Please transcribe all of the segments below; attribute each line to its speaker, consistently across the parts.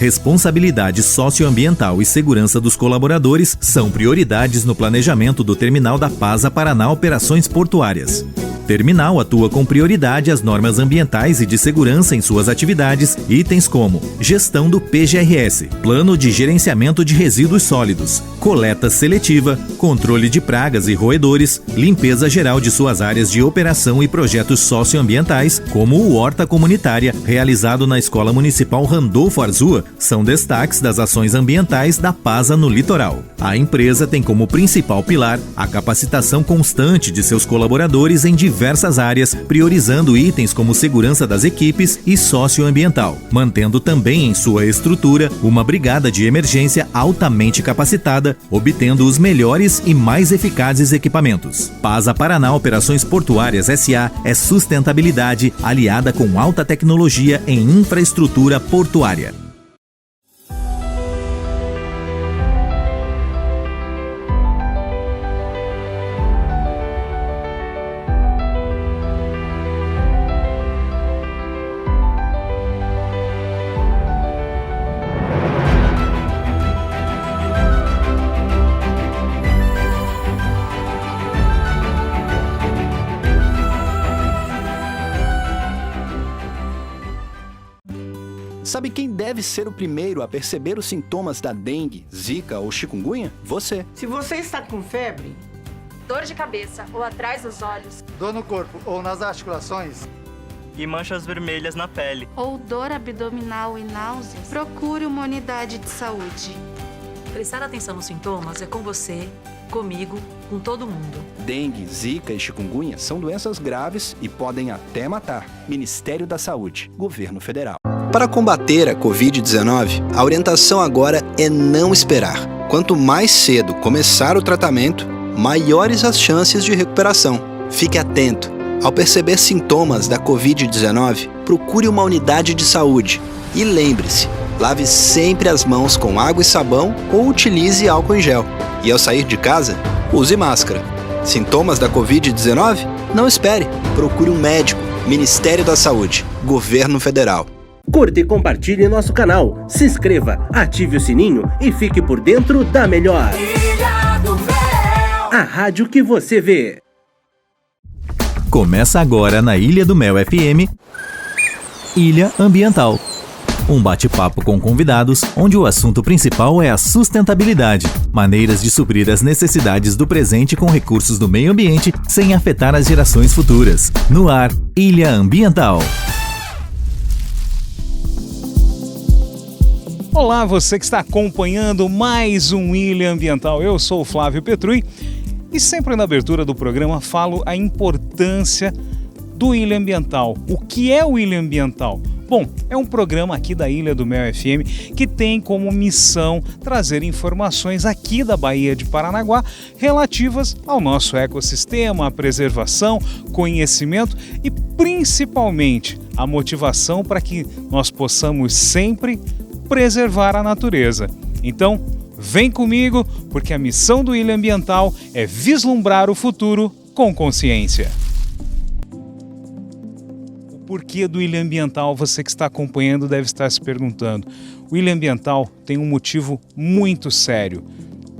Speaker 1: Responsabilidade socioambiental e segurança dos colaboradores são prioridades no planejamento do terminal da PASA Paraná Operações Portuárias. Terminal atua com prioridade às normas ambientais e de segurança em suas atividades, itens como gestão do PGRS, plano de gerenciamento de resíduos sólidos, coleta seletiva, controle de pragas e roedores, limpeza geral de suas áreas de operação e projetos socioambientais, como o Horta Comunitária, realizado na Escola Municipal Randolfo Arzua, são destaques das ações ambientais da PASA no litoral. A empresa tem como principal pilar a capacitação constante de seus colaboradores em diversas áreas, priorizando itens como segurança das equipes e socioambiental, mantendo também em sua estrutura uma brigada de emergência altamente capacitada, obtendo os melhores e mais eficazes equipamentos. PASA Paraná Operações Portuárias S.A. é sustentabilidade aliada com alta tecnologia em infraestrutura portuária.
Speaker 2: Sabe quem deve ser o primeiro a perceber os sintomas da dengue, zika ou chikungunya? Você.
Speaker 3: Se você está com febre,
Speaker 4: dor de cabeça ou atrás dos olhos,
Speaker 5: dor no corpo ou nas articulações
Speaker 6: e manchas vermelhas na pele,
Speaker 7: ou dor abdominal e náuseas, procure uma unidade de saúde.
Speaker 8: Prestar atenção nos sintomas é com você, comigo, com todo mundo.
Speaker 2: Dengue, zika e chikungunya são doenças graves e podem até matar. Ministério da Saúde, Governo Federal. Para combater a Covid-19, a orientação agora é não esperar. Quanto mais cedo começar o tratamento, maiores as chances de recuperação. Fique atento. Ao perceber sintomas da Covid-19, procure uma unidade de saúde. E lembre-se, lave sempre as mãos com água e sabão ou utilize álcool em gel. E ao sair de casa, use máscara. Sintomas da Covid-19? Não espere. Procure um médico. Ministério da Saúde, Governo Federal.
Speaker 9: Curta e compartilhe nosso canal, se inscreva, ative o sininho e fique por dentro da melhor.
Speaker 10: Ilha do Mel.
Speaker 9: A rádio que você vê.
Speaker 1: Começa agora na Ilha do Mel FM, Ilha Ambiental. Um bate-papo com convidados, onde o assunto principal é a sustentabilidade, maneiras de suprir as necessidades do presente com recursos do meio ambiente sem afetar as gerações futuras. No ar, Ilha Ambiental.
Speaker 11: Olá, você que está acompanhando mais um Ilha Ambiental. Eu sou o Flávio Petrui e sempre na abertura do programa falo a importância do Ilha Ambiental. O que é o Ilha Ambiental? Bom, é um programa aqui da Ilha do Mel FM que tem como missão trazer informações aqui da Baía de Paranaguá relativas ao nosso ecossistema, à preservação, conhecimento e principalmente a motivação para que nós possamos sempre preservar a natureza. Então, vem comigo, porque a missão do Ilha Ambiental é vislumbrar o futuro com consciência. O porquê do Ilha Ambiental, você que está acompanhando deve estar se perguntando. O Ilha Ambiental tem um motivo muito sério: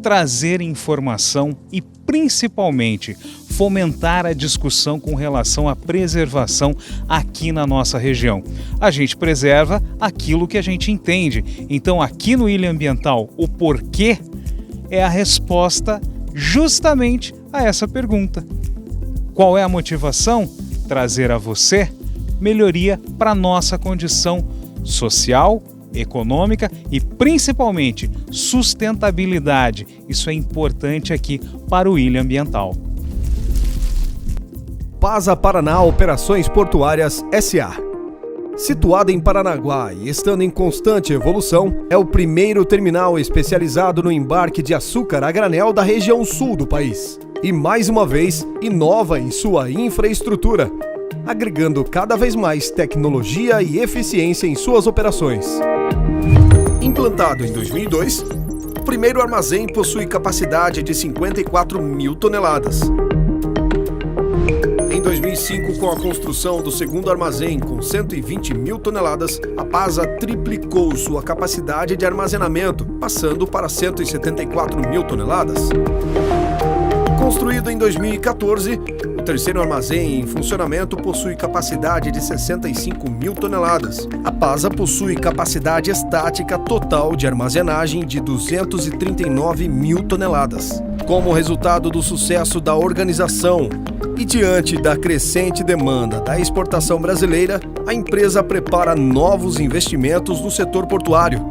Speaker 11: trazer informação e principalmente fomentar a discussão com relação à preservação aqui na nossa região. A gente preserva aquilo que a gente entende. Então, aqui no Ilha Ambiental, o porquê é a resposta justamente a essa pergunta. Qual é a motivação? Trazer a você melhoria para a nossa condição social, econômica e principalmente sustentabilidade. Isso é importante aqui para o Ilha Ambiental.
Speaker 12: PASA Paraná Operações Portuárias S.A. Situada em Paranaguá e estando em constante evolução, é o primeiro terminal especializado no embarque de açúcar a granel da região sul do país. E mais uma vez, inova em sua infraestrutura, agregando cada vez mais tecnologia e eficiência em suas operações. Implantado em 2002, o primeiro armazém possui capacidade de 54 mil toneladas. Em em 2005, com a construção do segundo armazém com 120 mil toneladas, a PASA triplicou sua capacidade de armazenamento, passando para 174 mil toneladas. Construído em 2014, o terceiro armazém em funcionamento possui capacidade de 65 mil toneladas. A PASA possui capacidade estática total de armazenagem de 239 mil toneladas. Como resultado do sucesso da organização e diante da crescente demanda da exportação brasileira, a empresa prepara novos investimentos no setor portuário,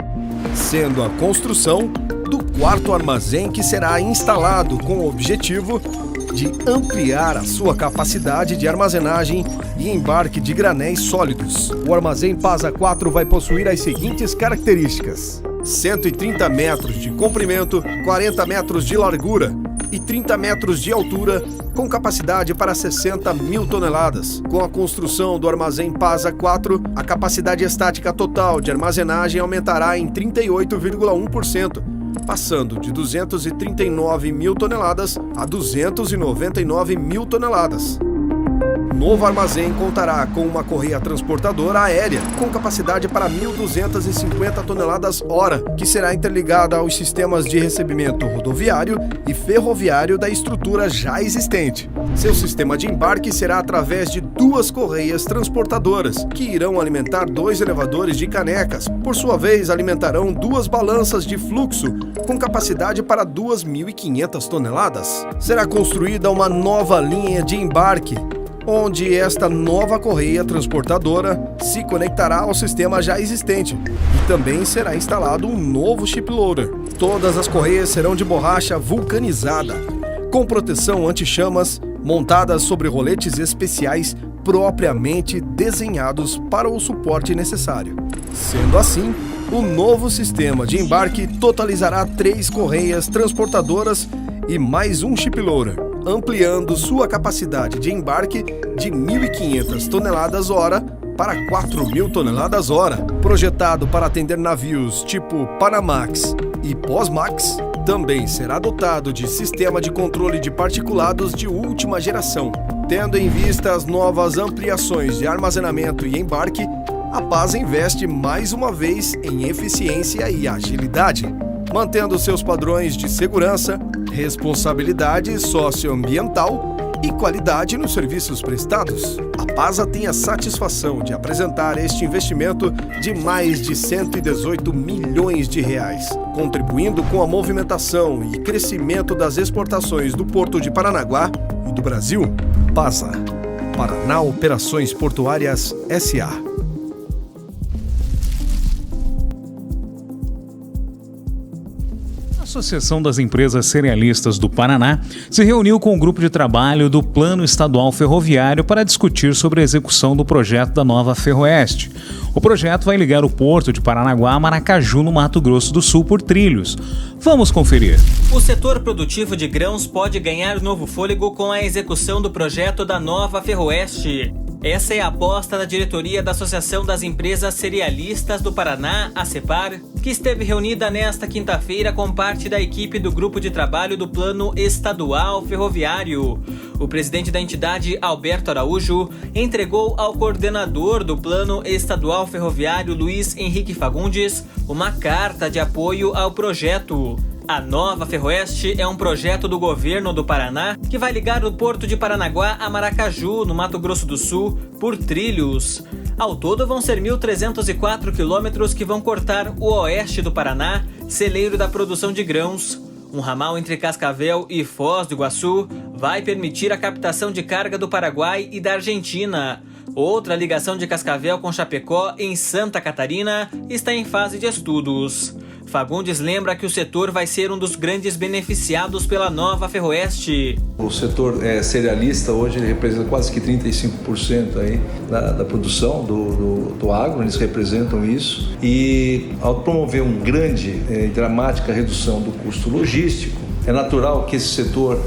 Speaker 12: sendo a construção do quarto armazém que será instalado com o objetivo de ampliar a sua capacidade de armazenagem e embarque de granéis sólidos. O armazém PASA 4 vai possuir as seguintes características: 130 metros de comprimento, 40 metros de largura e 30 metros de altura, com capacidade para 60 mil toneladas. Com a construção do armazém PASA 4, a capacidade estática total de armazenagem aumentará em 38,1%, passando de 239 mil toneladas a 299 mil toneladas. O novo armazém contará com uma correia transportadora aérea com capacidade para 1.250 toneladas hora, que será interligada aos sistemas de recebimento rodoviário e ferroviário da estrutura já existente. Seu sistema de embarque será através de 2 correias transportadoras, que irão alimentar 2 elevadores de canecas. Por sua vez, alimentarão 2 balanças de fluxo, com capacidade para 2.500 toneladas. Será construída uma nova linha de embarque, onde esta nova correia transportadora se conectará ao sistema já existente e também será instalado um novo ship loader. Todas as correias serão de borracha vulcanizada, com proteção anti-chamas, montadas sobre roletes especiais propriamente desenhados para o suporte necessário. Sendo assim, o novo sistema de embarque totalizará 3 correias transportadoras e mais um ship loader, ampliando sua capacidade de embarque de 1.500 toneladas hora para 4.000 toneladas hora. Projetado para atender navios tipo Panamax e Posmax, também será dotado de sistema de controle de particulados de última geração. Tendo em vista as novas ampliações de armazenamento e embarque, a PASA investe mais uma vez em eficiência e agilidade, mantendo seus padrões de segurança, responsabilidade socioambiental e qualidade nos serviços prestados. A PASA tem a satisfação de apresentar este investimento de mais de 118 milhões de reais, contribuindo com a movimentação e crescimento das exportações do Porto de Paranaguá e do Brasil. PASA, Paraná Operações Portuárias S.A.
Speaker 11: A Associação das Empresas Cerealistas do Paraná se reuniu com o grupo de trabalho do Plano Estadual Ferroviário para discutir sobre a execução do projeto da nova Ferroeste. O projeto vai ligar o Porto de Paranaguá a Maracaju, no Mato Grosso do Sul, por trilhos. Vamos conferir.
Speaker 13: O setor produtivo de grãos pode ganhar novo fôlego com a execução do projeto da nova Ferroeste. Essa é a aposta da diretoria da Associação das Empresas Cerealistas do Paraná, a ACEPAR, que esteve reunida nesta quinta-feira com parte da equipe do Grupo de Trabalho do Plano Estadual Ferroviário. O presidente da entidade, Alberto Araújo, entregou ao coordenador do Plano Estadual Ferroviário, Luiz Henrique Fagundes, uma carta de apoio ao projeto. A nova Ferroeste é um projeto do governo do Paraná que vai ligar o Porto de Paranaguá a Maracaju, no Mato Grosso do Sul, por trilhos. Ao todo vão ser 1.304 quilômetros que vão cortar o oeste do Paraná, celeiro da produção de grãos. Um ramal entre Cascavel e Foz do Iguaçu vai permitir a captação de carga do Paraguai e da Argentina. Outra ligação de Cascavel com Chapecó, em Santa Catarina, está em fase de estudos. Fagundes lembra que o setor vai ser um dos grandes beneficiados pela nova Ferroeste.
Speaker 14: O setor cerealista hoje ele representa quase que 35% aí da produção do agro, eles representam isso. E ao promover uma grande e dramática redução do custo logístico, É natural que esse setor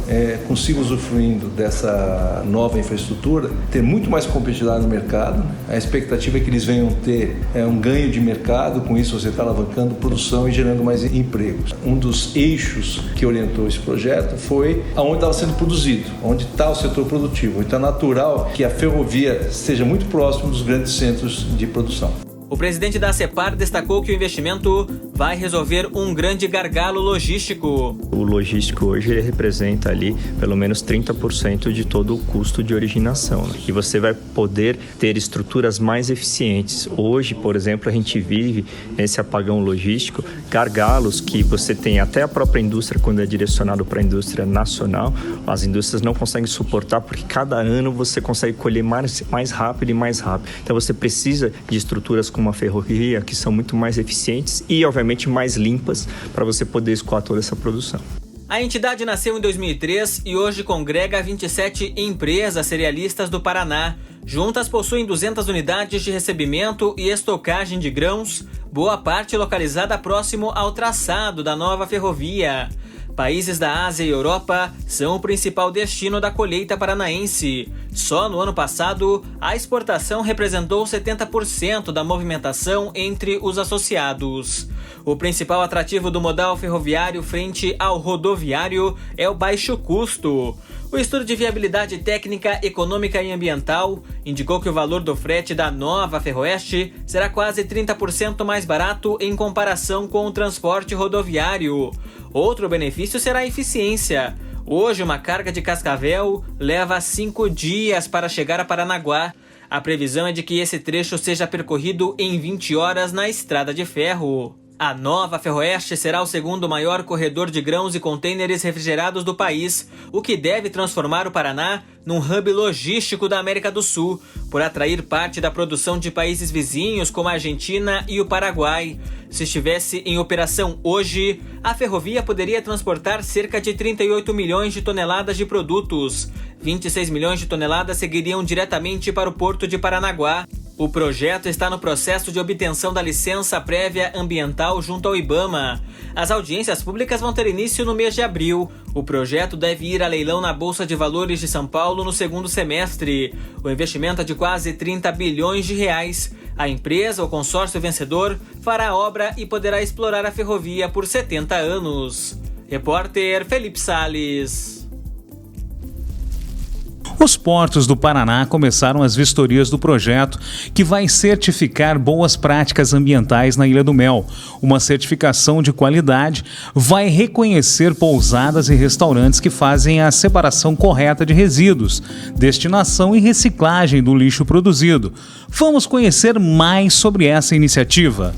Speaker 14: consiga usufruindo dessa nova infraestrutura, ter muito mais competitividade no mercado. A expectativa é que eles venham ter um ganho de mercado, com isso você está alavancando produção e gerando mais empregos. Um dos eixos que orientou esse projeto foi aonde estava sendo produzido, onde está o setor produtivo. Então é natural que a ferrovia esteja muito próximo dos grandes centros de produção.
Speaker 13: O presidente da ACEPAR destacou que o investimento vai resolver um grande gargalo logístico.
Speaker 6: O logístico hoje ele representa ali pelo menos 30% de todo o custo de originação, né? E você vai poder ter estruturas mais eficientes. Hoje, por exemplo, a gente vive nesse apagão logístico, gargalos que você tem até a própria indústria, quando é direcionado para a indústria nacional, as indústrias não conseguem suportar porque cada ano você consegue colher mais rápido e mais rápido. Então você precisa de estruturas como uma ferrovia que são muito mais eficientes e, obviamente, mais limpas para você poder escoar toda essa produção.
Speaker 13: A entidade nasceu em 2003 e hoje congrega 27 empresas cerealistas do Paraná. Juntas possuem 200 unidades de recebimento e estocagem de grãos, boa parte localizada próximo ao traçado da nova ferrovia. Países da Ásia e Europa são o principal destino da colheita paranaense. Só no ano passado, a exportação representou 70% da movimentação entre os associados. O principal atrativo do modal ferroviário frente ao rodoviário é o baixo custo. O estudo de viabilidade técnica, econômica e ambiental indicou que o valor do frete da nova Ferroeste será quase 30% mais barato em comparação com o transporte rodoviário. Outro benefício será a eficiência. Hoje, uma carga de Cascavel leva 5 dias para chegar a Paranaguá. A previsão é de que esse trecho seja percorrido em 20 horas na estrada de ferro. A nova Ferroeste será o segundo maior corredor de grãos e contêineres refrigerados do país, o que deve transformar o Paraná num hub logístico da América do Sul, por atrair parte da produção de países vizinhos como a Argentina e o Paraguai. Se estivesse em operação hoje, a ferrovia poderia transportar cerca de 38 milhões de toneladas de produtos. 26 milhões de toneladas seguiriam diretamente para o porto de Paranaguá. O projeto está no processo de obtenção da licença prévia ambiental junto ao IBAMA. As audiências públicas vão ter início no mês de abril. O projeto deve ir a leilão na Bolsa de Valores de São Paulo no segundo semestre. O investimento é de quase 30 bilhões de reais. A empresa, o consórcio vencedor, fará a obra e poderá explorar a ferrovia por 70 anos. Repórter Felipe Salles.
Speaker 11: Os portos do Paraná começaram as vistorias do projeto, que vai certificar boas práticas ambientais na Ilha do Mel. Uma certificação de qualidade vai reconhecer pousadas e restaurantes que fazem a separação correta de resíduos, destinação e reciclagem do lixo produzido. Vamos conhecer mais sobre essa iniciativa.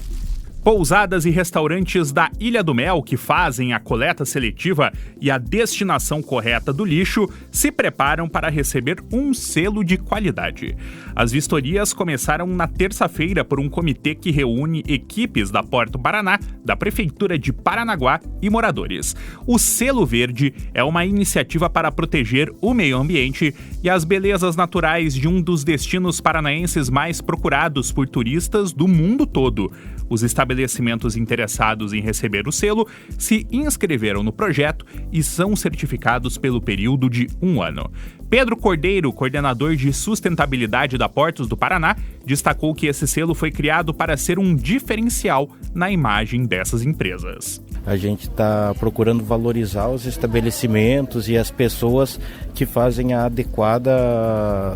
Speaker 15: Pousadas e restaurantes da Ilha do Mel, que fazem a coleta seletiva e a destinação correta do lixo, se preparam para receber um selo de qualidade. As vistorias começaram na terça-feira por um comitê que reúne equipes da Porto Paraná, da Prefeitura de Paranaguá e moradores. O Selo Verde é uma iniciativa para proteger o meio ambiente e as belezas naturais de um dos destinos paranaenses mais procurados por turistas do mundo todo. Os estabelecimentos interessados em receber o selo se inscreveram no projeto e são certificados pelo período de 1 ano. Pedro Cordeiro, coordenador de sustentabilidade da Portos do Paraná, destacou que esse selo foi criado para ser um diferencial na imagem dessas empresas.
Speaker 16: A gente está procurando valorizar os estabelecimentos e as pessoas que fazem a adequada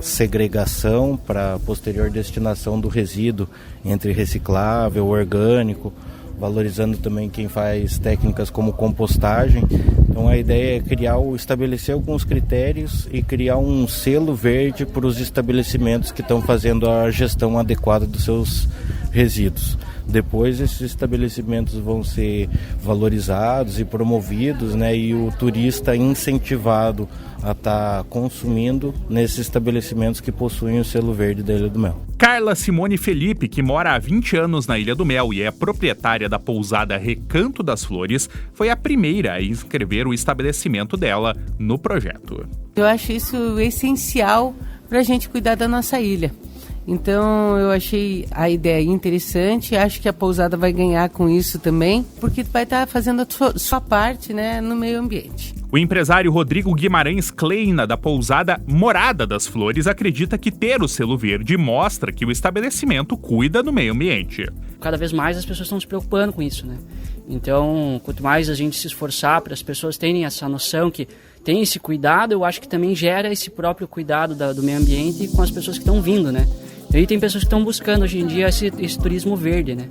Speaker 16: segregação para a posterior destinação do resíduo entre reciclável, orgânico, valorizando também quem faz técnicas como compostagem. Então a ideia é estabelecer alguns critérios e criar um selo verde para os estabelecimentos que estão fazendo a gestão adequada dos seus resíduos. Depois esses estabelecimentos vão ser valorizados e promovidos, né, e o turista incentivado a estar consumindo nesses estabelecimentos que possuem o selo verde da Ilha do Mel.
Speaker 15: Carla Simone Felipe, que mora há 20 anos na Ilha do Mel e é proprietária da pousada Recanto das Flores, foi a primeira a inscrever o estabelecimento dela no projeto.
Speaker 17: Eu acho isso essencial para a gente cuidar da nossa ilha. Então eu achei a ideia interessante, acho que a pousada vai ganhar com isso também, porque vai estar fazendo a sua parte, né, no meio ambiente.
Speaker 15: O empresário Rodrigo Guimarães Kleina, da pousada Morada das Flores, acredita que ter o selo verde mostra que o estabelecimento cuida do meio ambiente.
Speaker 18: Cada vez mais as pessoas estão se preocupando com isso, né? Então, quanto mais a gente se esforçar para as pessoas terem essa noção que tem esse cuidado, eu acho que também gera esse próprio cuidado do meio ambiente com as pessoas que estão vindo, né? E aí tem pessoas que estão buscando hoje em dia esse turismo verde, né?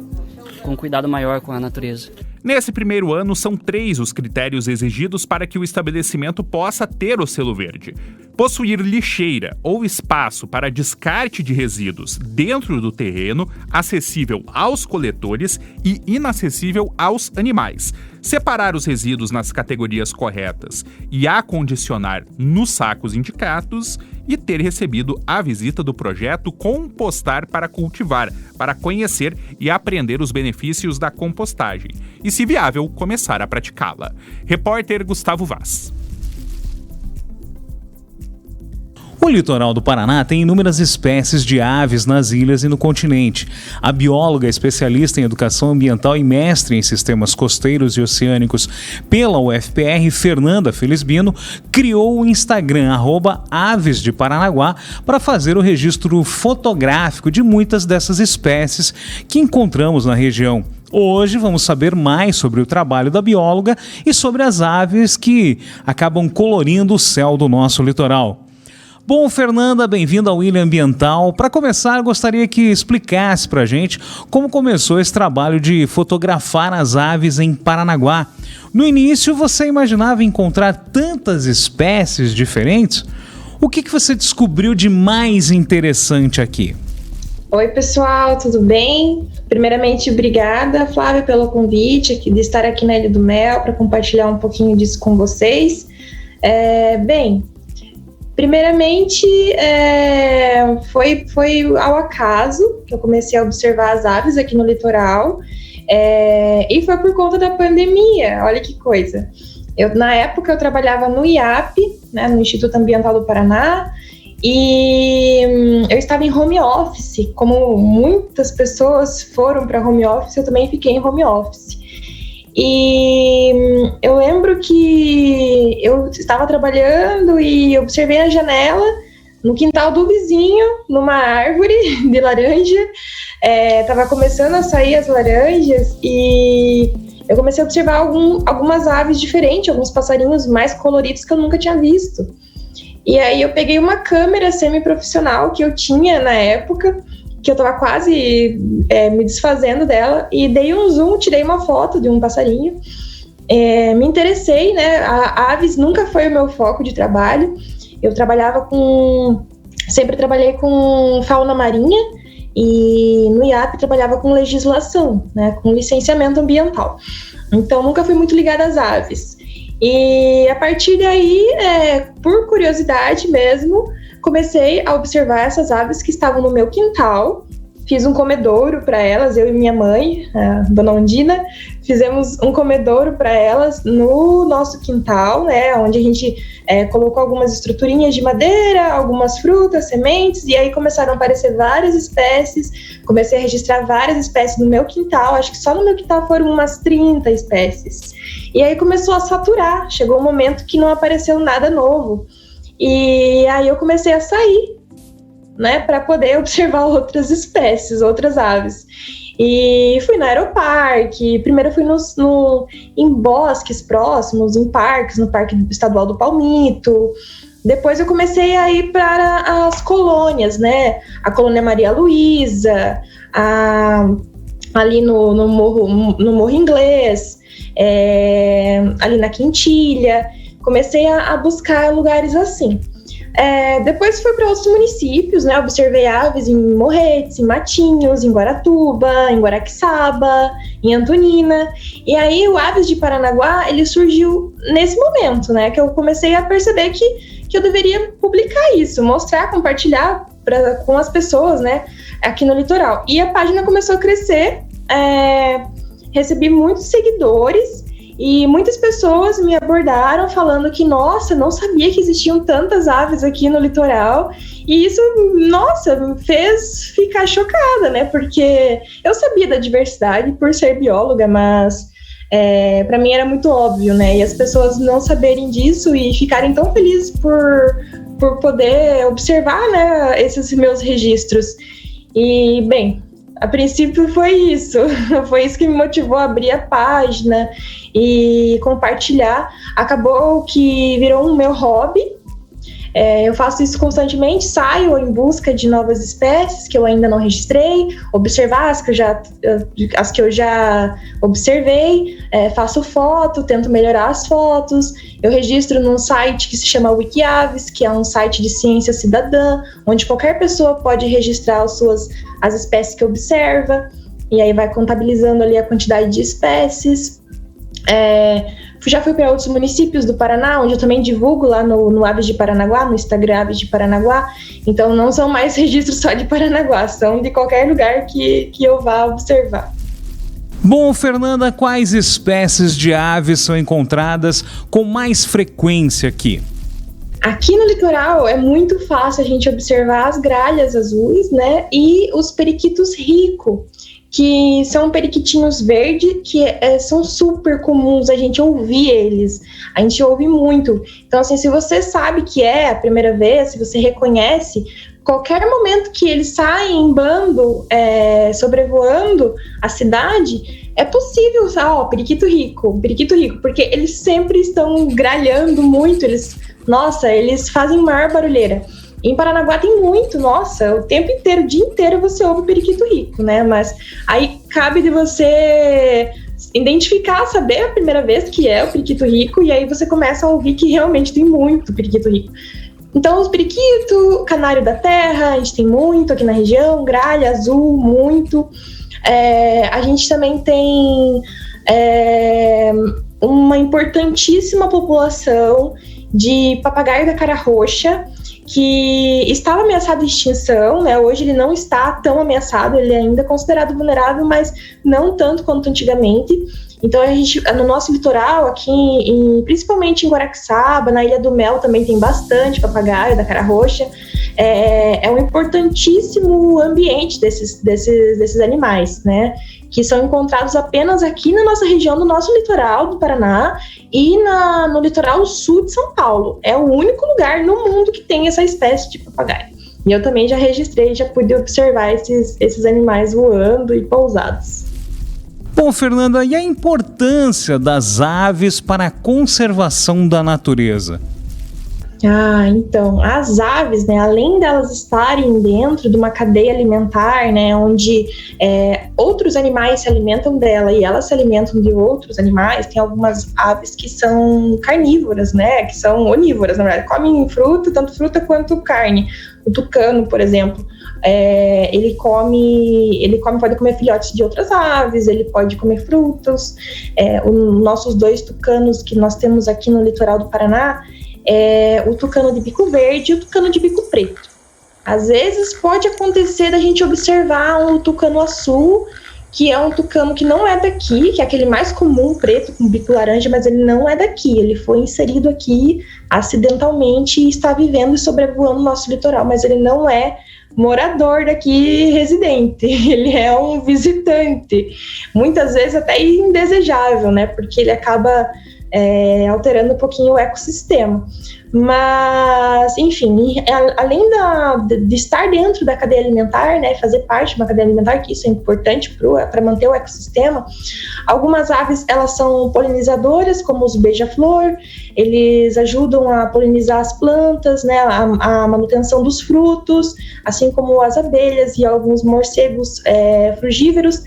Speaker 18: Com cuidado maior com a natureza.
Speaker 15: Nesse primeiro ano, são 3 os critérios exigidos para que o estabelecimento possa ter o selo verde: possuir lixeira ou espaço para descarte de resíduos dentro do terreno, acessível aos coletores e inacessível aos animais, separar os resíduos nas categorias corretas e acondicionar nos sacos indicados, e ter recebido a visita do projeto Compostar para Cultivar, para conhecer e aprender os benefícios da compostagem e, se viável, começar a praticá-la. Repórter Gustavo Vaz.
Speaker 11: O litoral do Paraná tem inúmeras espécies de aves nas ilhas e no continente. A bióloga especialista em educação ambiental e mestre em sistemas costeiros e oceânicos pela UFPR, Fernanda Felisbino, criou o Instagram @avesdeparanaguá para fazer o registro fotográfico de muitas dessas espécies que encontramos na região. Hoje vamos saber mais sobre o trabalho da bióloga e sobre as aves que acabam colorindo o céu do nosso litoral. Bom, Fernanda, bem-vinda ao Ilha Ambiental. Para começar, gostaria que explicasse para a gente como começou esse trabalho de fotografar as aves em Paranaguá. No início, você imaginava encontrar tantas espécies diferentes? O que você descobriu de mais interessante aqui?
Speaker 19: Oi, pessoal, tudo bem? Primeiramente, obrigada, Flávia, pelo convite de estar aqui na Ilha do Mel para compartilhar um pouquinho disso com vocês. Primeiramente, foi ao acaso que eu comecei a observar as aves aqui no litoral, e foi por conta da pandemia. Olha que coisa. Na época, eu trabalhava no IAP, né, no Instituto Ambiental do Paraná, e eu estava em home office. Como muitas pessoas foram para home office, eu também fiquei em home office. E eu lembro que eu estava trabalhando e observei a janela no quintal do vizinho, numa árvore de laranja. Estava começando a sair as laranjas e eu comecei a observar algumas aves diferentes, alguns passarinhos mais coloridos que eu nunca tinha visto. E aí eu peguei uma câmera semi-profissional que eu tinha na época, que eu tava quase me desfazendo dela, e dei um zoom, tirei uma foto de um passarinho. Me interessei, né? Aves nunca foi o meu foco de trabalho. Eu sempre trabalhei com fauna marinha, e no IAP trabalhava com legislação, né? Com licenciamento ambiental. Então nunca fui muito ligada às aves. E a partir daí, por curiosidade mesmo, comecei a observar essas aves que estavam no meu quintal. Fiz um comedouro para elas, eu e minha mãe, a dona Ondina, fizemos um comedouro para elas no nosso quintal, né, onde a gente colocou algumas estruturinhas de madeira, algumas frutas, sementes, e aí começaram a aparecer várias espécies. Comecei a registrar várias espécies no meu quintal, acho que só no meu quintal foram umas 30 espécies. E aí começou a saturar, chegou um momento que não apareceu nada novo. E aí eu comecei a sair, né, para poder observar outras espécies, outras aves. E fui no aeroparque, primeiro fui em bosques próximos, em parques, no Parque Estadual do Palmito. Depois eu comecei a ir para as colônias, né, a Colônia Maria Luísa, ali no Morro Inglês, ali na Quintilha. Comecei a buscar lugares assim. Depois fui para outros municípios, né? Observei aves em Morretes, em Matinhos, em Guaratuba, em Guaraqueçaba, em Antonina. E aí o Aves de Paranaguá, ele surgiu nesse momento, né? Que eu comecei a perceber que eu deveria publicar isso, mostrar, compartilhar com as pessoas, né? Aqui no litoral. E a página começou a crescer, recebi muitos seguidores. E muitas pessoas me abordaram falando que, nossa, não sabia que existiam tantas aves aqui no litoral. E isso, nossa, me fez ficar chocada, né? Porque eu sabia da diversidade por ser bióloga, mas para mim era muito óbvio, né? E as pessoas não saberem disso e ficarem tão felizes por poder observar, né, esses meus registros. E, bem, a princípio foi isso. Foi isso que me motivou a abrir a página e compartilhar. Acabou que virou um meu hobby. Eu faço isso constantemente, saio em busca de novas espécies que eu ainda não registrei, observar as que eu já observei, faço foto, tento melhorar as fotos. Eu registro num site que se chama Wikiaves, que é um site de ciência cidadã, onde qualquer pessoa pode registrar as espécies que observa, e aí vai contabilizando ali a quantidade de espécies. Já fui para outros municípios do Paraná, onde eu também divulgo lá no Aves de Paranaguá, no Instagram Aves de Paranaguá. Então não são mais registros só de Paranaguá, são de qualquer lugar que eu vá observar.
Speaker 11: Bom, Fernanda, quais espécies de aves são encontradas com mais frequência aqui?
Speaker 19: Aqui no litoral é muito fácil a gente observar as gralhas azuis, né? E os periquitos rico, que são periquitinhos verdes, que são super comuns a gente ouvir eles. A gente ouve muito. Então, assim, se você sabe que é a primeira vez, se você reconhece, qualquer momento que eles saem em bando, sobrevoando a cidade, é possível usar, periquito rico, porque eles sempre estão gralhando muito, eles fazem maior barulheira. Em Paranaguá tem muito, o tempo inteiro, o dia inteiro você ouve o periquito rico, né? Mas aí cabe de você identificar, saber a primeira vez que é o periquito rico, e aí você começa a ouvir que realmente tem muito periquito rico. Então, os periquitos, canário da terra, a gente tem muito aqui na região, gralha azul, muito. A gente também tem uma importantíssima população de papagaio da cara roxa, que estava ameaçado de extinção, né? Hoje ele não está tão ameaçado, ele é ainda considerado vulnerável, mas não tanto quanto antigamente. Então, a gente, no nosso litoral, aqui, principalmente em Guaraxaba, na Ilha do Mel, também tem bastante papagaio da cara roxa. É um importantíssimo ambiente desses animais, né? Que são encontrados apenas aqui na nossa região, no nosso litoral do Paraná e no litoral sul de São Paulo. É o único lugar no mundo que tem essa espécie de papagaio. E eu também já registrei, já pude observar esses animais voando e pousados.
Speaker 11: Bom, Fernanda, e a importância das aves para a conservação da natureza?
Speaker 19: Então, as aves, né, além delas estarem dentro de uma cadeia alimentar, né, onde outros animais se alimentam dela e elas se alimentam de outros animais, tem algumas aves que são carnívoras, né, que são onívoras, na verdade, comem fruta, tanto fruta quanto carne. O tucano, por exemplo, ele pode comer filhotes de outras aves, ele pode comer frutos. Os nossos 2 tucanos que nós temos aqui no litoral do Paraná, o tucano de bico verde e o tucano de bico preto. Às vezes pode acontecer da gente observar um tucano azul, que é um tucano que não é daqui, que é aquele mais comum, preto com bico laranja, mas ele não é daqui, ele foi inserido aqui acidentalmente e está vivendo e sobrevoando o nosso litoral, mas ele não é morador daqui, residente, ele é um visitante, muitas vezes até indesejável, né, porque ele acaba alterando um pouquinho o ecossistema. Mas, enfim, além de estar dentro da cadeia alimentar, né, fazer parte de uma cadeia alimentar, que isso é importante para manter o ecossistema, algumas aves, elas são polinizadoras, como os beija-flor, eles ajudam a polinizar as plantas, né, a manutenção dos frutos, assim como as abelhas e alguns morcegos frugívoros,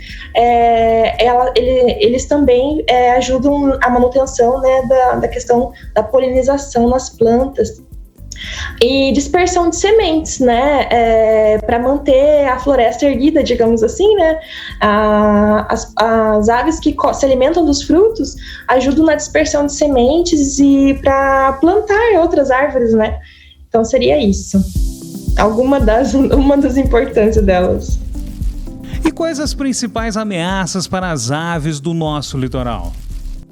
Speaker 19: eles também ajudam a manutenção, né, da questão da polinização nas plantas. E dispersão de sementes, né, para manter a floresta erguida, digamos assim, né, as aves que se alimentam dos frutos ajudam na dispersão de sementes e para plantar outras árvores, né, então seria isso, uma das importâncias delas.
Speaker 11: E quais as principais ameaças para as aves do nosso litoral?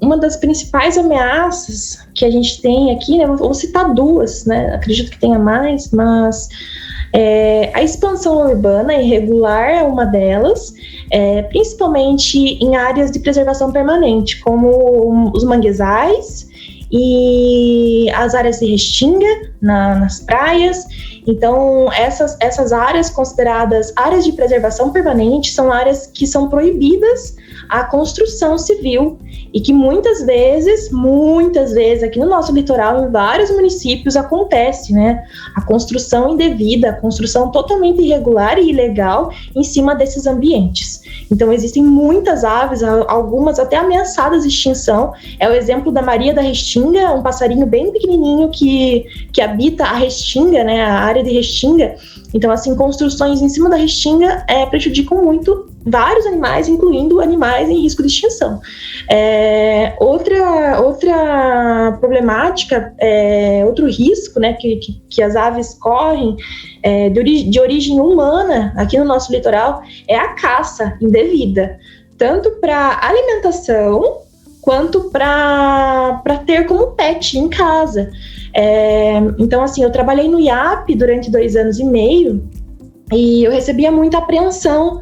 Speaker 19: uma das principais ameaças que a gente tem aqui, né, vou citar duas, né, acredito que tenha mais, mas a expansão urbana irregular é uma delas, principalmente em áreas de preservação permanente, como os manguezais e as áreas de restinga nas praias. Então, essas áreas consideradas áreas de preservação permanente são áreas que são proibidas a construção civil e que muitas vezes aqui no nosso litoral, em vários municípios, acontece, né? A construção indevida, a construção totalmente irregular e ilegal em cima desses ambientes. Então, existem muitas aves, algumas até ameaçadas de extinção. É o exemplo da Maria da Restinga, um passarinho bem pequenininho que habita a restinga, né? A área de restinga. Então, assim, construções em cima da restinga prejudicam muito vários animais, incluindo animais em risco de extinção. Outra problemática, outro risco, né, que as aves correm de origem humana aqui no nosso litoral é a caça indevida, tanto para alimentação quanto para ter como pet em casa. Então, assim, eu trabalhei no IAP durante 2 anos e meio e eu recebia muita apreensão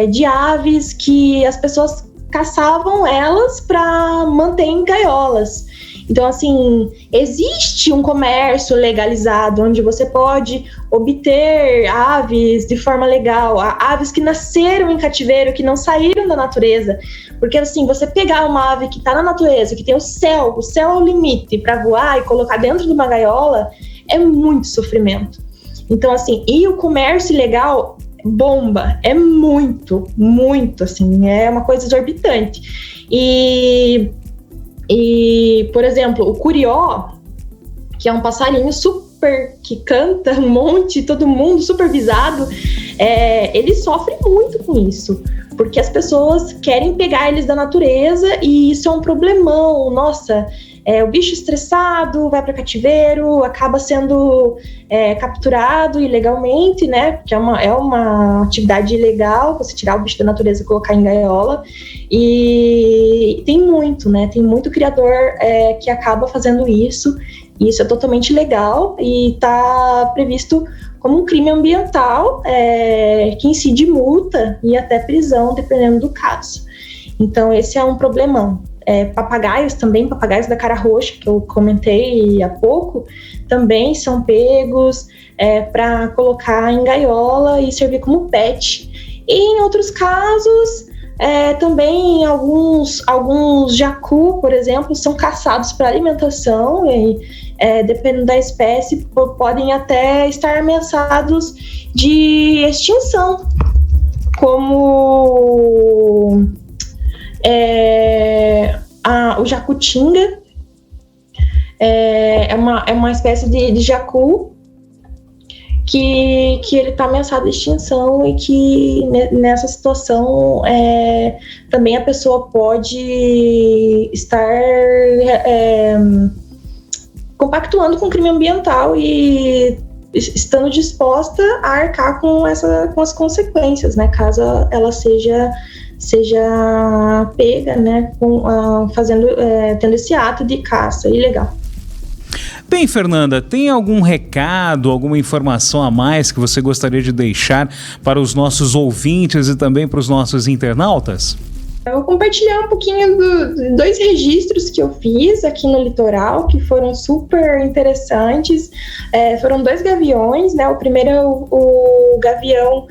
Speaker 19: de aves que as pessoas caçavam elas para manter em gaiolas. Então, assim, existe um comércio legalizado onde você pode obter aves de forma legal, aves que nasceram em cativeiro, que não saíram da natureza. Porque, assim, você pegar uma ave que está na natureza, que tem o céu é o limite para voar e colocar dentro de uma gaiola, é muito sofrimento. Então, assim, e o comércio ilegal bomba, é muito, assim, é uma coisa exorbitante. E por exemplo, o curió, que é um passarinho super, que canta um monte, todo mundo super visado, ele sofre muito com isso, porque as pessoas querem pegar eles da natureza e isso é um problemão. Nossa, o bicho estressado vai para cativeiro, acaba sendo capturado ilegalmente, né? Porque é uma atividade ilegal você tirar o bicho da natureza e colocar em gaiola. E tem muito, né? Tem muito criador que acaba fazendo isso. E isso é totalmente legal e está previsto como um crime ambiental que incide multa e até prisão, dependendo do caso. Então, esse é um problemão. Papagaios também, papagaios da cara roxa, que eu comentei há pouco, também são pegos para colocar em gaiola e servir como pet. E em outros casos, também alguns jacu, por exemplo, são caçados para alimentação e, dependendo da espécie, podem até estar ameaçados de extinção, como o jacutinga, é uma espécie de jacu que ele está ameaçado de extinção e que nessa situação também a pessoa pode estar compactuando com o crime ambiental e estando disposta a arcar com as consequências, né, caso ela seja pega, né, tendo esse ato de caça ilegal.
Speaker 11: Bem, Fernanda, tem algum recado, alguma informação a mais que você gostaria de deixar para os nossos ouvintes e também para os nossos internautas?
Speaker 19: Eu vou compartilhar um pouquinho de 2 registros que eu fiz aqui no litoral, que foram super interessantes. Foram 2 gaviões, né? O primeiro é o gavião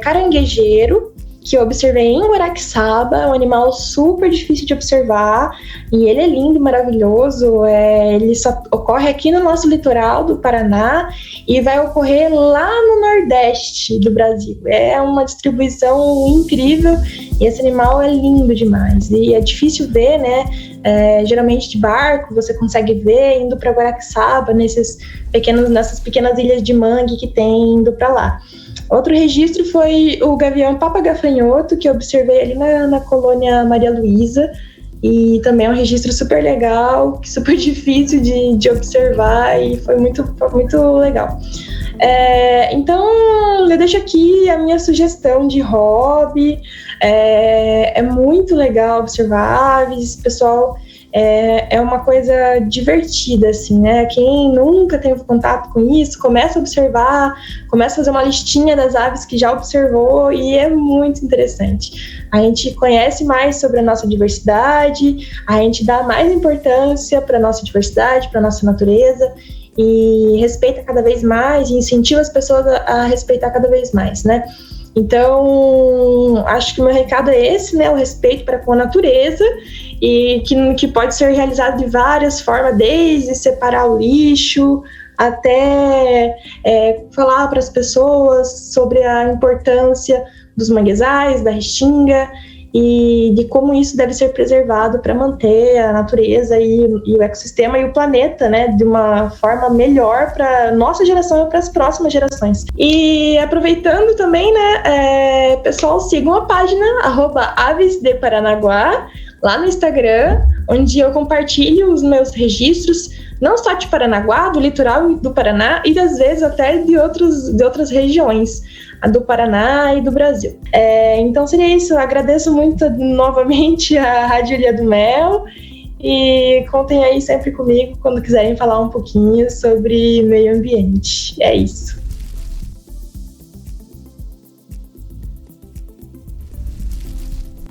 Speaker 19: caranguejeiro, que eu observei em Guaraqueçaba. É um animal super difícil de observar e ele é lindo, maravilhoso. Ele só ocorre aqui no nosso litoral do Paraná e vai ocorrer lá no Nordeste do Brasil. É uma distribuição incrível e esse animal é lindo demais e é difícil ver, né? Geralmente de barco você consegue ver indo para Guaraqueçaba, nessas pequenas ilhas de mangue que tem indo para lá. Outro registro foi o gavião papagafanhoto, que eu observei ali na colônia Maria Luísa, e também é um registro super legal, super difícil de observar, e foi muito legal. Então, eu deixo aqui a minha sugestão de hobby. É muito legal observar aves, pessoal. É uma coisa divertida, assim, né? Quem nunca teve contato com isso, começa a observar, começa a fazer uma listinha das aves que já observou e é muito interessante. A gente conhece mais sobre a nossa diversidade, a gente dá mais importância para a nossa diversidade, para a nossa natureza e respeita cada vez mais e incentiva as pessoas a respeitar cada vez mais, né? Então, acho que o meu recado é esse, né? O respeito para com a natureza e que pode ser realizado de várias formas, desde separar o lixo até falar para as pessoas sobre a importância dos manguezais, da restinga e de como isso deve ser preservado para manter a natureza e o ecossistema e o planeta, né, de uma forma melhor para nossa geração e para as próximas gerações. E aproveitando também, né, pessoal, sigam a página @avesdeparanaguá lá no Instagram, onde eu compartilho os meus registros, não só de Paranaguá, do litoral do Paraná e às vezes até de outras regiões do Paraná e do Brasil. Então seria isso, eu agradeço muito novamente a Rádio Ilha do Mel e contem aí sempre comigo quando quiserem falar um pouquinho sobre meio ambiente. É isso.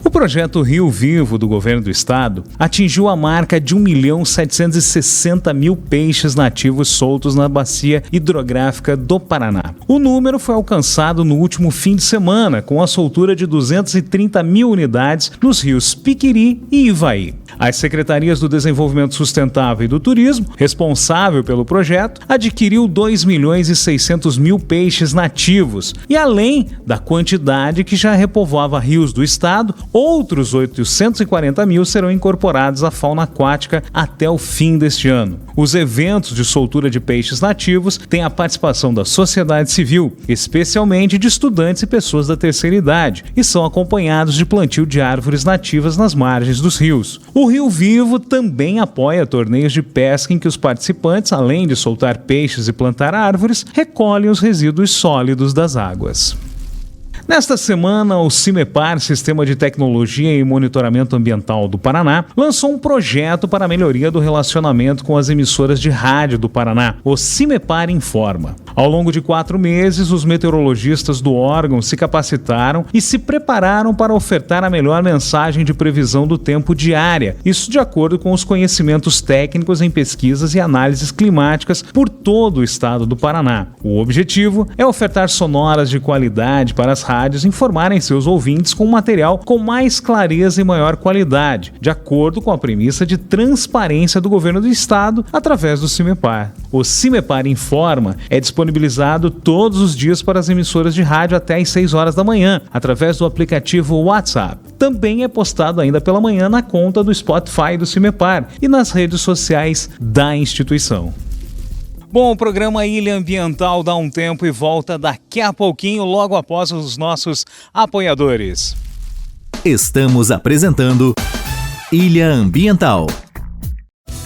Speaker 11: O projeto Rio Vivo do governo do estado atingiu a marca de 1.760.000 peixes nativos soltos na bacia hidrográfica do Paraná. O número foi alcançado no último fim de semana, com a soltura de 230.000 unidades nos rios Piquiri e Ivaí. As Secretarias do Desenvolvimento Sustentável e do Turismo, responsável pelo projeto, adquiriu 2.600.000 peixes nativos e, além da quantidade que já repovoava rios do estado, outros 840.000 serão incorporados à fauna aquática até o fim deste ano. Os eventos de soltura de peixes nativos têm a participação da sociedade civil, especialmente de estudantes e pessoas da terceira idade, e são acompanhados de plantio de árvores nativas nas margens dos rios. O Rio Vivo também apoia torneios de pesca em que os participantes, além de soltar peixes e plantar árvores, recolhem os resíduos sólidos das águas. Nesta semana, o CIMEPAR, Sistema de Tecnologia e Monitoramento Ambiental do Paraná, lançou um projeto para a melhoria do relacionamento com as emissoras de rádio do Paraná, o CIMEPAR Informa. Ao longo de 4 meses, os meteorologistas do órgão se capacitaram e se prepararam para ofertar a melhor mensagem de previsão do tempo diária, isso de acordo com os conhecimentos técnicos em pesquisas e análises climáticas por todo o estado do Paraná. O objetivo é ofertar sonoras de qualidade para as rádios informarem seus ouvintes com material com mais clareza e maior qualidade, de acordo com a premissa de transparência do governo do estado através do CIMEPAR. O CIMEPAR Informa é disponibilizado todos os dias para as emissoras de rádio até às 6 horas da manhã, através do aplicativo WhatsApp. Também é postado ainda pela manhã na conta do Spotify do CIMEPAR e nas redes sociais da instituição. Bom, o programa Ilha Ambiental dá um tempo e volta daqui a pouquinho, logo após os nossos apoiadores.
Speaker 1: Estamos apresentando Ilha Ambiental.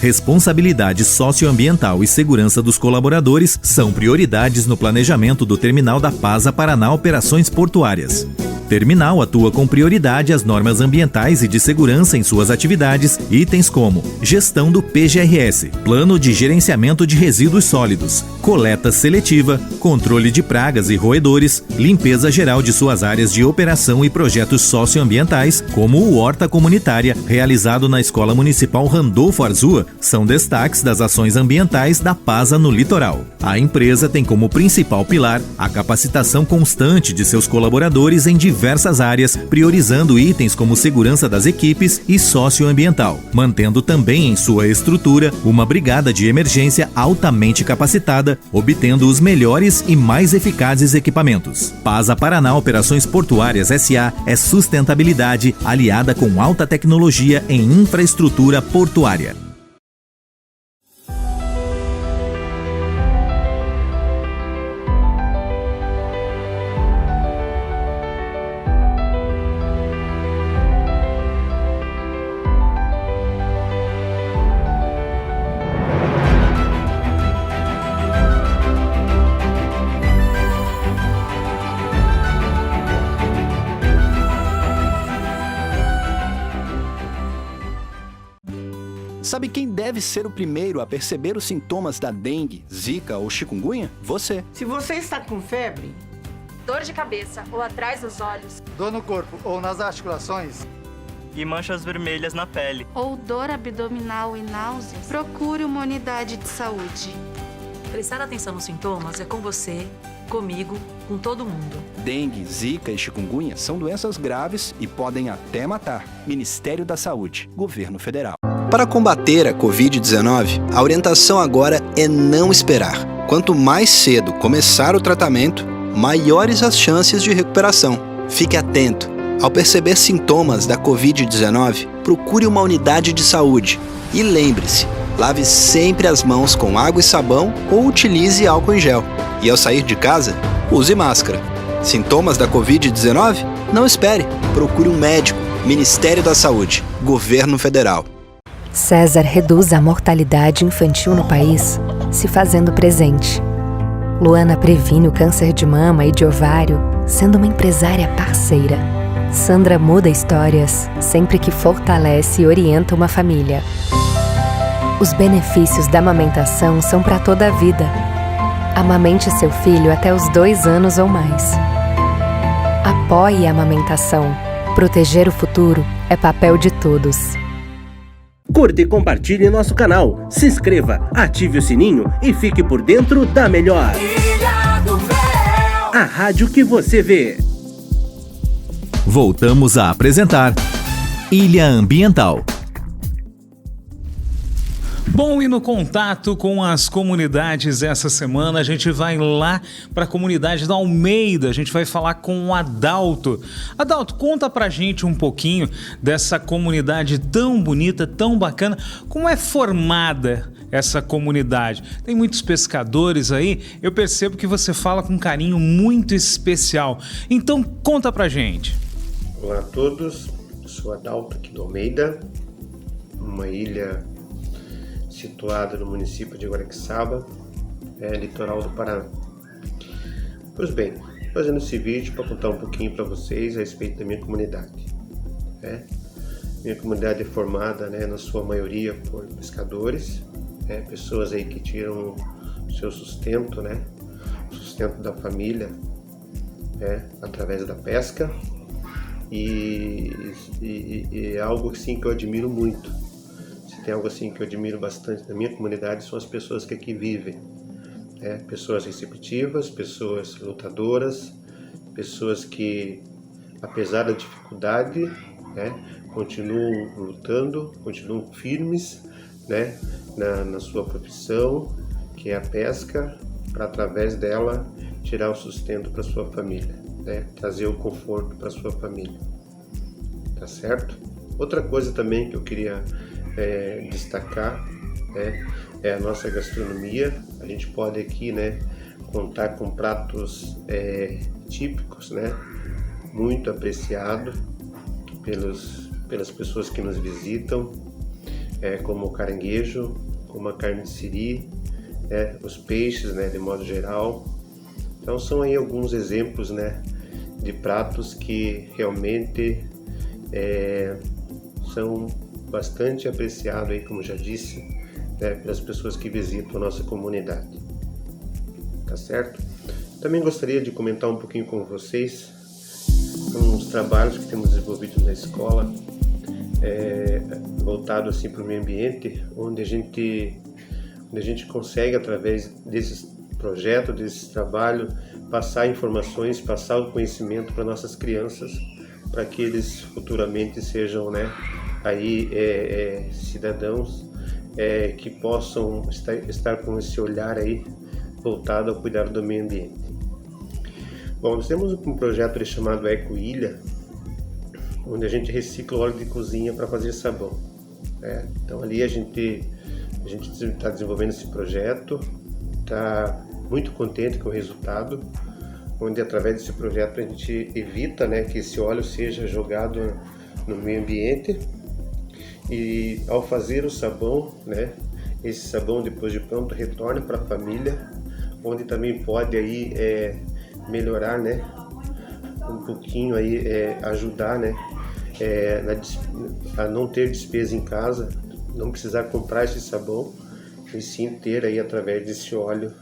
Speaker 1: Responsabilidade socioambiental e segurança dos colaboradores são prioridades no planejamento do Terminal da Pasa Paraná Operações Portuárias. Terminal atua com prioridade às normas ambientais e de segurança em suas atividades, itens como gestão do PGRS, Plano de Gerenciamento de Resíduos Sólidos, coleta seletiva, controle de pragas e roedores, limpeza geral de suas áreas de operação e projetos socioambientais, como o Horta Comunitária, realizado na Escola Municipal Randolfo Arzua, são destaques das ações ambientais da PASA no litoral. A empresa tem como principal pilar a capacitação constante de seus colaboradores em diversas áreas, priorizando itens como segurança das equipes e socioambiental, mantendo também em sua estrutura uma brigada de emergência altamente capacitada, obtendo os melhores e mais eficazes equipamentos. PASA Paraná Operações Portuárias S.A. é sustentabilidade aliada com alta tecnologia em infraestrutura portuária.
Speaker 2: Sabe quem deve ser o primeiro a perceber os sintomas da dengue, zika ou chikungunya? Você.
Speaker 3: Se você está com febre,
Speaker 4: dor de cabeça ou atrás dos olhos,
Speaker 5: dor no corpo ou nas articulações
Speaker 20: e manchas vermelhas na pele,
Speaker 7: ou dor abdominal e náuseas, procure uma unidade de saúde.
Speaker 8: Prestar atenção nos sintomas é com você, comigo, com todo mundo.
Speaker 2: Dengue, zika e chikungunya são doenças graves e podem até matar. Ministério da Saúde, Governo Federal. Para combater a Covid-19, a orientação agora é não esperar. Quanto mais cedo começar o tratamento, maiores as chances de recuperação. Fique atento. Ao perceber sintomas da Covid-19, procure uma unidade de saúde. E lembre-se, lave sempre as mãos com água e sabão ou utilize álcool em gel. E ao sair de casa, use máscara. Sintomas da Covid-19? Não espere. Procure um médico. Ministério da Saúde, Governo Federal.
Speaker 21: César reduz a mortalidade infantil no país, se fazendo presente. Luana previne o câncer de mama e de ovário, sendo uma empresária parceira. Sandra muda histórias, sempre que fortalece e orienta uma família. Os benefícios da amamentação são para toda a vida. Amamente seu filho até os 2 anos ou mais. Apoie a amamentação. Proteger o futuro é papel de todos.
Speaker 9: Curta e compartilhe nosso canal, se inscreva, ative o sininho e fique por dentro da melhor.
Speaker 10: Ilha do Mel.
Speaker 9: A rádio que você vê.
Speaker 1: Voltamos a apresentar Ilha Ambiental.
Speaker 11: Bom, e no contato com as comunidades essa semana, a gente vai lá para a comunidade da Almeida, a gente vai falar com o Adalto. Adalto, conta pra gente um pouquinho dessa comunidade tão bonita, tão bacana. Como é formada essa comunidade? Tem muitos pescadores aí, eu percebo que você fala com um carinho muito especial. Então, conta pra gente.
Speaker 22: Olá a todos, eu sou Adalto aqui do Almeida, uma ilha situada no município de Guaraqueçaba, litoral do Paraná. Pois bem, fazendo esse vídeo para contar um pouquinho para vocês a respeito da minha comunidade. Minha comunidade é formada, na sua maioria, por pescadores, pessoas aí que tiram o seu sustento, o sustento da família, através da pesca, e é algo assim que eu admiro muito. Tem algo assim que eu admiro bastante na minha comunidade, são as pessoas que aqui vivem. Pessoas receptivas, pessoas lutadoras, pessoas que, apesar da dificuldade, continuam lutando, continuam firmes, na sua profissão, que é a pesca, para através dela tirar o sustento para sua família, trazer o conforto para sua família. Tá certo? Outra coisa também que eu queria destacar é a nossa gastronomia. A gente pode aqui contar com pratos típicos, muito apreciados pelas pessoas que nos visitam, como o caranguejo, como a carne de siri, os peixes, de modo geral. Então são aí alguns exemplos de pratos que realmente são bastante apreciado aí, como já disse, pelas pessoas que visitam a nossa comunidade. Tá certo? Também gostaria de comentar um pouquinho com vocês uns trabalhos que temos desenvolvido na escola, voltado assim para o meio ambiente, onde a gente consegue, através desses projetos, desse trabalho, passar informações, passar o conhecimento para nossas crianças, para que eles futuramente sejam, aí cidadãos que possam estar com esse olhar aí voltado ao cuidado do meio ambiente. Bom, nós temos um projeto chamado Eco Ilha, onde a gente recicla óleo de cozinha para fazer sabão. Então ali a gente está desenvolvendo esse projeto, está muito contente com o resultado, onde através desse projeto a gente evita que esse óleo seja jogado no meio ambiente. E ao fazer o sabão, esse sabão depois de pronto retorna para a família, onde também pode aí melhorar, um pouquinho aí ajudar, a não ter despesa em casa, não precisar comprar esse sabão, e sim ter aí através desse óleo,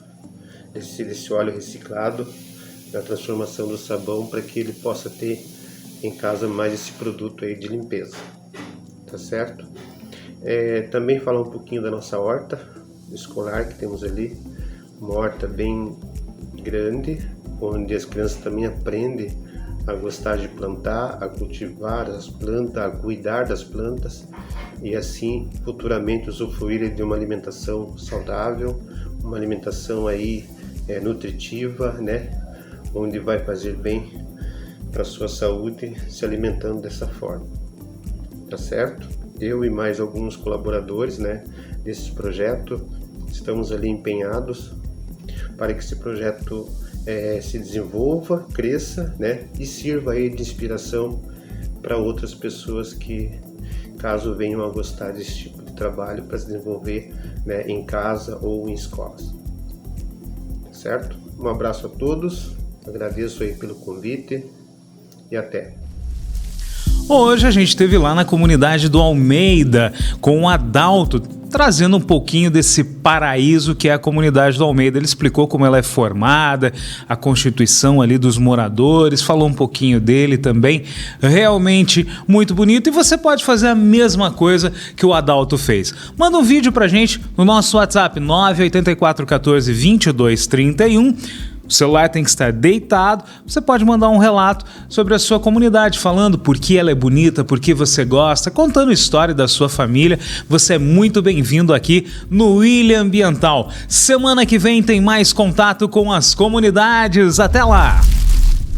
Speaker 22: desse óleo reciclado, da transformação do sabão, para que ele possa ter em casa mais esse produto aí de limpeza, tá certo? Também falar um pouquinho da nossa horta escolar que temos ali, uma horta bem grande, onde as crianças também aprendem a gostar de plantar, a cultivar as plantas, a cuidar das plantas e assim futuramente usufruir de uma alimentação saudável, uma alimentação aí nutritiva, né? Onde vai fazer bem para a sua saúde se alimentando dessa forma, tá certo? Eu e mais alguns colaboradores, né, desse projeto, estamos ali empenhados para que esse projeto se desenvolva, cresça, né, e sirva aí de inspiração para outras pessoas que, caso venham a gostar desse tipo de trabalho, para se desenvolver, né, em casa ou em escolas. Certo? Um abraço a todos, agradeço aí pelo convite e até.
Speaker 11: Hoje a gente esteve lá na comunidade do Almeida com o Adalto, trazendo um pouquinho desse paraíso que é a comunidade do Almeida. Ele explicou como ela é formada, a constituição ali dos moradores, falou um pouquinho dele também, realmente muito bonito, e você pode fazer a mesma coisa que o Adalto fez. Manda um vídeo pra gente no nosso WhatsApp 984 14 22 31. O celular tem que estar deitado, você pode mandar um relato sobre a sua comunidade, falando por que ela é bonita, por que você gosta, contando a história da sua família. Você é muito bem-vindo aqui no Ilha Ambiental. Semana que vem tem mais contato com as comunidades. Até lá!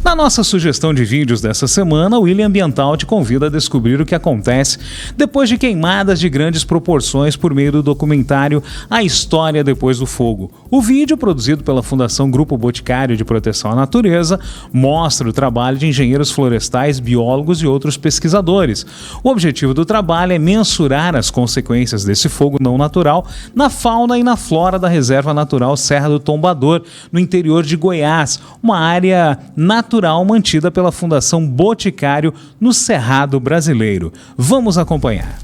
Speaker 11: Na nossa sugestão de vídeos dessa semana, o Ilha Ambiental te convida a descobrir o que acontece depois de queimadas de grandes proporções por meio do documentário A História Depois do Fogo. O vídeo, produzido pela Fundação Grupo Boticário de Proteção à Natureza, mostra o trabalho de engenheiros florestais, biólogos e outros pesquisadores. O objetivo do trabalho é mensurar as consequências desse fogo não natural na fauna e na flora da Reserva Natural Serra do Tombador, no interior de Goiás, uma área natural mantida pela Fundação Boticário no Cerrado Brasileiro. Vamos acompanhar.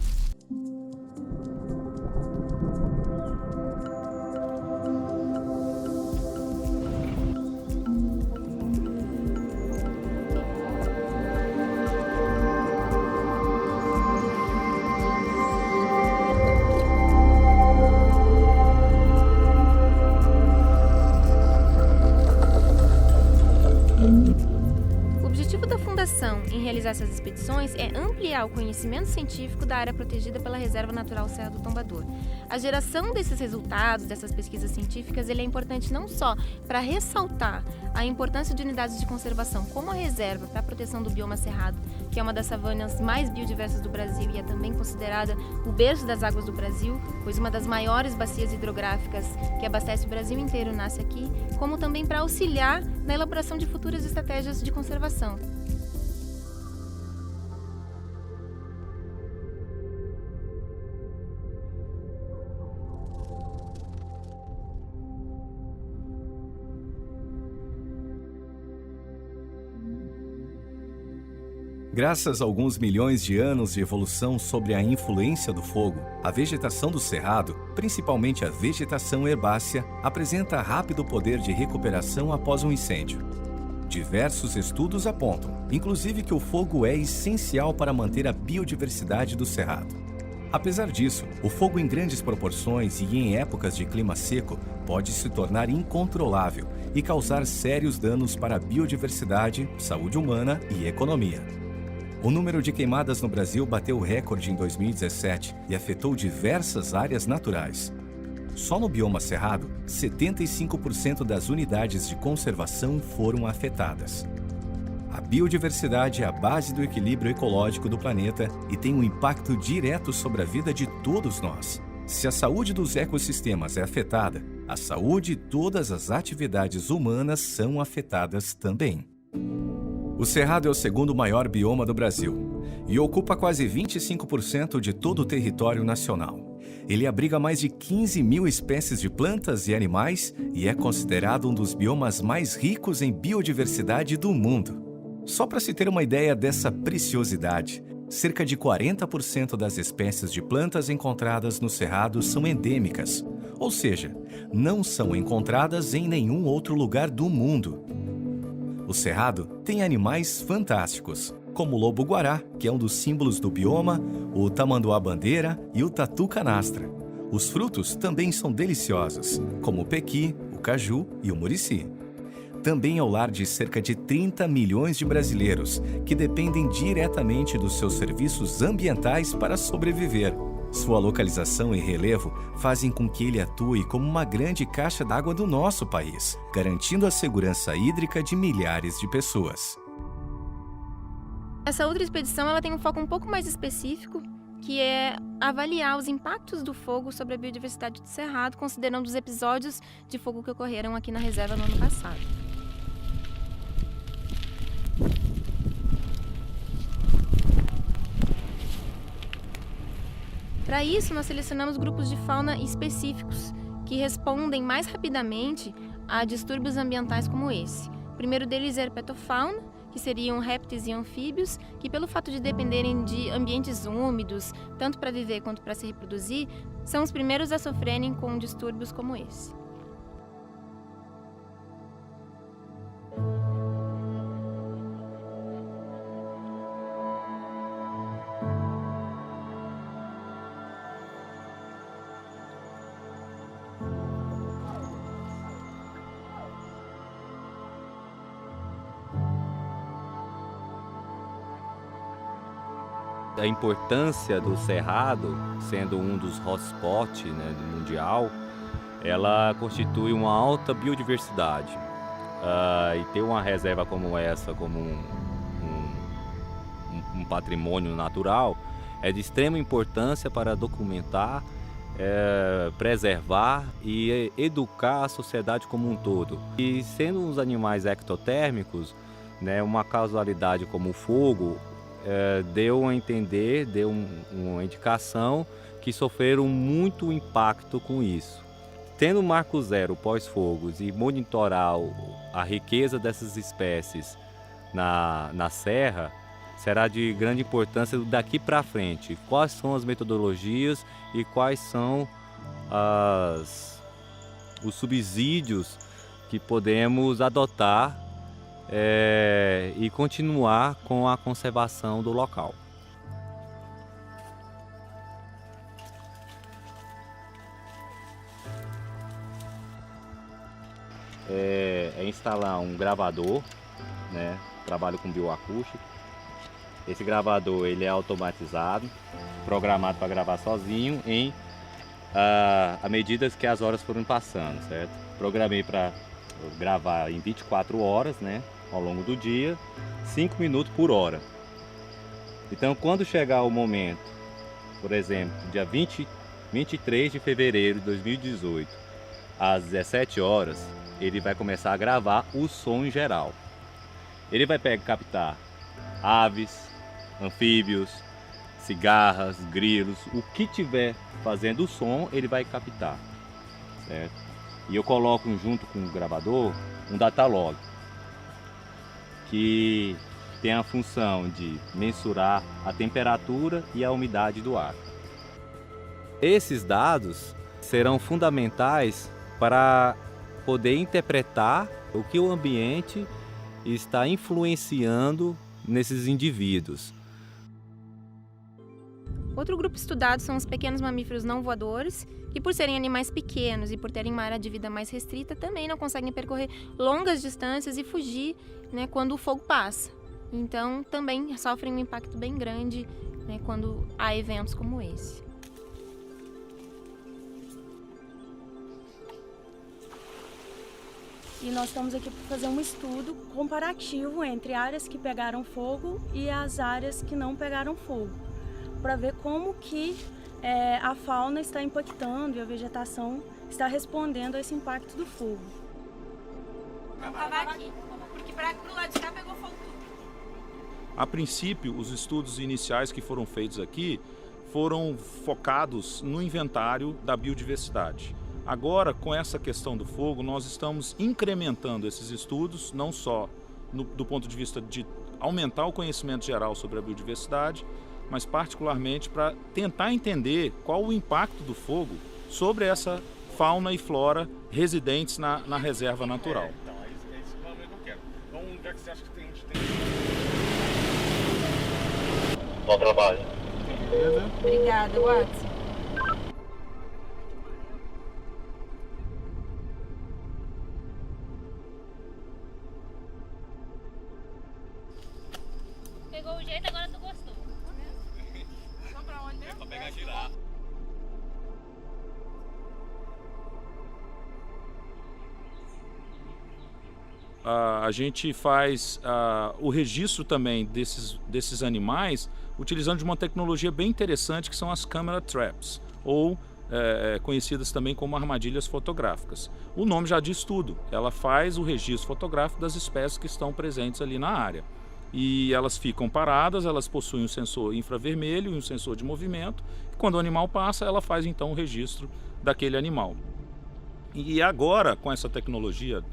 Speaker 12: Em realizar essas expedições é ampliar o conhecimento científico da área protegida pela Reserva Natural Serra do Tombador. A geração desses resultados, dessas pesquisas científicas, ele é importante não só para ressaltar a importância de unidades de conservação como a reserva para a proteção do bioma cerrado, que é uma das savanas mais biodiversas do Brasil e é também considerada o berço das águas do Brasil, pois uma das maiores bacias hidrográficas que abastece o Brasil inteiro nasce aqui, como também para auxiliar na elaboração de futuras estratégias de conservação.
Speaker 1: Graças a alguns milhões de anos de evolução sobre a influência do fogo, a vegetação do cerrado, principalmente a vegetação herbácea, apresenta rápido poder de recuperação após um incêndio. Diversos estudos apontam, inclusive, que o fogo é essencial para manter a biodiversidade do cerrado. Apesar disso, o fogo em grandes proporções e em épocas de clima seco pode se tornar incontrolável e causar sérios danos para a biodiversidade, saúde humana e economia. O número de queimadas no Brasil bateu recorde em 2017 e afetou diversas áreas naturais. Só no bioma cerrado, 75% das unidades de conservação foram afetadas. A biodiversidade é a base do equilíbrio ecológico do planeta e tem um impacto direto sobre a vida de todos nós. Se a saúde dos ecossistemas é afetada, a saúde e todas as atividades humanas são afetadas também. O Cerrado é o segundo maior bioma do Brasil e ocupa quase 25% de todo o território nacional. Ele abriga mais de 15 mil espécies de plantas e animais e é considerado um dos biomas mais ricos em biodiversidade do mundo. Só para se ter uma ideia dessa preciosidade,
Speaker 6: Cerca de 40% das espécies de plantas encontradas no Cerrado são endêmicas, ou seja, não são encontradas em nenhum outro lugar do mundo. O Cerrado tem animais fantásticos, como o lobo-guará, que é um dos símbolos do bioma, o tamanduá-bandeira e o tatu-canastra. Os frutos também são deliciosos, como o pequi, o caju e o murici. Também é o lar de cerca de 30 milhões de brasileiros, que dependem diretamente dos seus serviços ambientais para sobreviver. Sua localização e relevo fazem com que ele atue como uma grande caixa d'água do nosso país, garantindo a segurança hídrica de milhares de pessoas.
Speaker 12: Essa outra expedição ela tem um foco um pouco mais específico, que é avaliar os impactos do fogo sobre a biodiversidade do Cerrado, considerando os episódios de fogo que ocorreram aqui na reserva no ano passado. Para isso, nós selecionamos grupos de fauna específicos, que respondem mais rapidamente a distúrbios ambientais como esse. O primeiro deles é a herpetofauna, que seriam répteis e anfíbios, que pelo fato de dependerem de ambientes úmidos, tanto para viver quanto para se reproduzir, são os primeiros a sofrerem com distúrbios como esse.
Speaker 14: A importância do Cerrado, sendo um dos hotspots, né, mundial, ela constitui uma alta biodiversidade. E ter uma reserva como essa, como um patrimônio natural, é de extrema importância para documentar, preservar e educar a sociedade como um todo. E sendo os animais ectotérmicos, né, uma causalidade como o fogo, deu a entender, deu uma indicação que sofreram muito impacto com isso. Tendo o marco zero pós-fogos e monitorar a riqueza dessas espécies na serra, será de grande importância daqui para frente. Quais são as metodologias e quais são os subsídios que podemos adotar e continuar com a conservação do local. É instalar um gravador, né? Trabalho com bioacústica. Esse gravador ele é automatizado, programado para gravar sozinho à medida que as horas foram passando, certo? Programei para gravar em 24 horas, né? Ao longo do dia, 5 minutos por hora. Então, quando chegar o momento, por exemplo, dia 23 de fevereiro de 2018, às 17 horas, ele vai começar a gravar o som em geral. Ele vai captar aves, anfíbios, cigarras, grilos, o que tiver fazendo o som, ele vai captar, certo? E eu coloco junto com o gravador um datalog, que tem a função de mensurar a temperatura e a umidade do ar. Esses dados serão fundamentais para poder interpretar o que o ambiente está influenciando nesses indivíduos.
Speaker 12: Outro grupo estudado são os pequenos mamíferos não voadores, que por serem animais pequenos e por terem uma área de vida mais restrita, também não conseguem percorrer longas distâncias e fugir, né, quando o fogo passa. Então, também sofrem um impacto bem grande, né, quando há eventos como esse.
Speaker 23: E nós estamos aqui para fazer um estudo comparativo entre áreas que pegaram fogo e as áreas que não pegaram fogo, para ver como que a fauna está impactando e a vegetação está respondendo a esse impacto do fogo.
Speaker 12: Vamos cavar aqui, porque pro lado de cá pegou fogo tudo.
Speaker 24: A princípio, os estudos iniciais que foram feitos aqui foram focados no inventário da biodiversidade. Agora, com essa questão do fogo, nós estamos incrementando esses estudos, não só do ponto de vista de aumentar o conhecimento geral sobre a biodiversidade, mas particularmente para tentar entender qual o impacto do fogo sobre essa fauna e flora residentes na reserva natural.
Speaker 13: Então, é isso realmente que eu quero. Então, onde é que você acha que a gente tem?
Speaker 14: Bom trabalho.
Speaker 12: Obrigada, Watson.
Speaker 16: Pegou o jeito, agora tu gostou.
Speaker 13: Só pra onde mesmo? Pra pegar a girafa.
Speaker 24: A gente faz o registro também desses animais utilizando de uma tecnologia bem interessante que são as camera traps, ou conhecidas também como armadilhas fotográficas. O nome já diz tudo, ela faz o registro fotográfico das espécies que estão presentes ali na área. E elas ficam paradas, elas possuem um sensor infravermelho e um sensor de movimento. E quando o animal passa, ela faz então o registro daquele animal. E agora, com essa tecnologia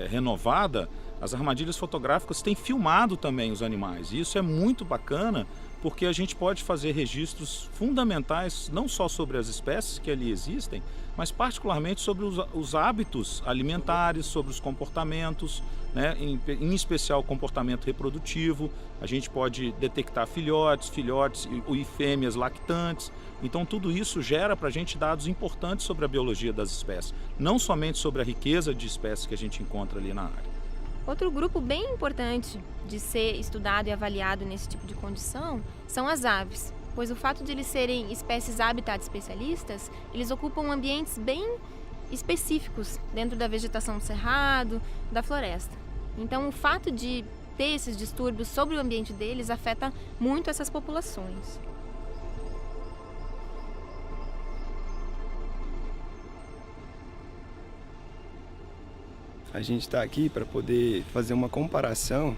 Speaker 24: renovada, as armadilhas fotográficas têm filmado também os animais. E isso é muito bacana, porque a gente pode fazer registros fundamentais não só sobre as espécies que ali existem, mas particularmente sobre os hábitos alimentares, sobre os comportamentos, né? Em especial o comportamento reprodutivo. A gente pode detectar filhotes e fêmeas lactantes. Então tudo isso gera para a gente dados importantes sobre a biologia das espécies, não somente sobre a riqueza de espécies que a gente encontra ali na área.
Speaker 12: Outro grupo bem importante de ser estudado e avaliado nesse tipo de condição são as aves, pois o fato de eles serem espécies habitat especialistas, eles ocupam ambientes bem específicos dentro da vegetação do cerrado, da floresta. Então o fato de ter esses distúrbios sobre o ambiente deles afeta muito essas populações.
Speaker 17: A gente está aqui para poder fazer uma comparação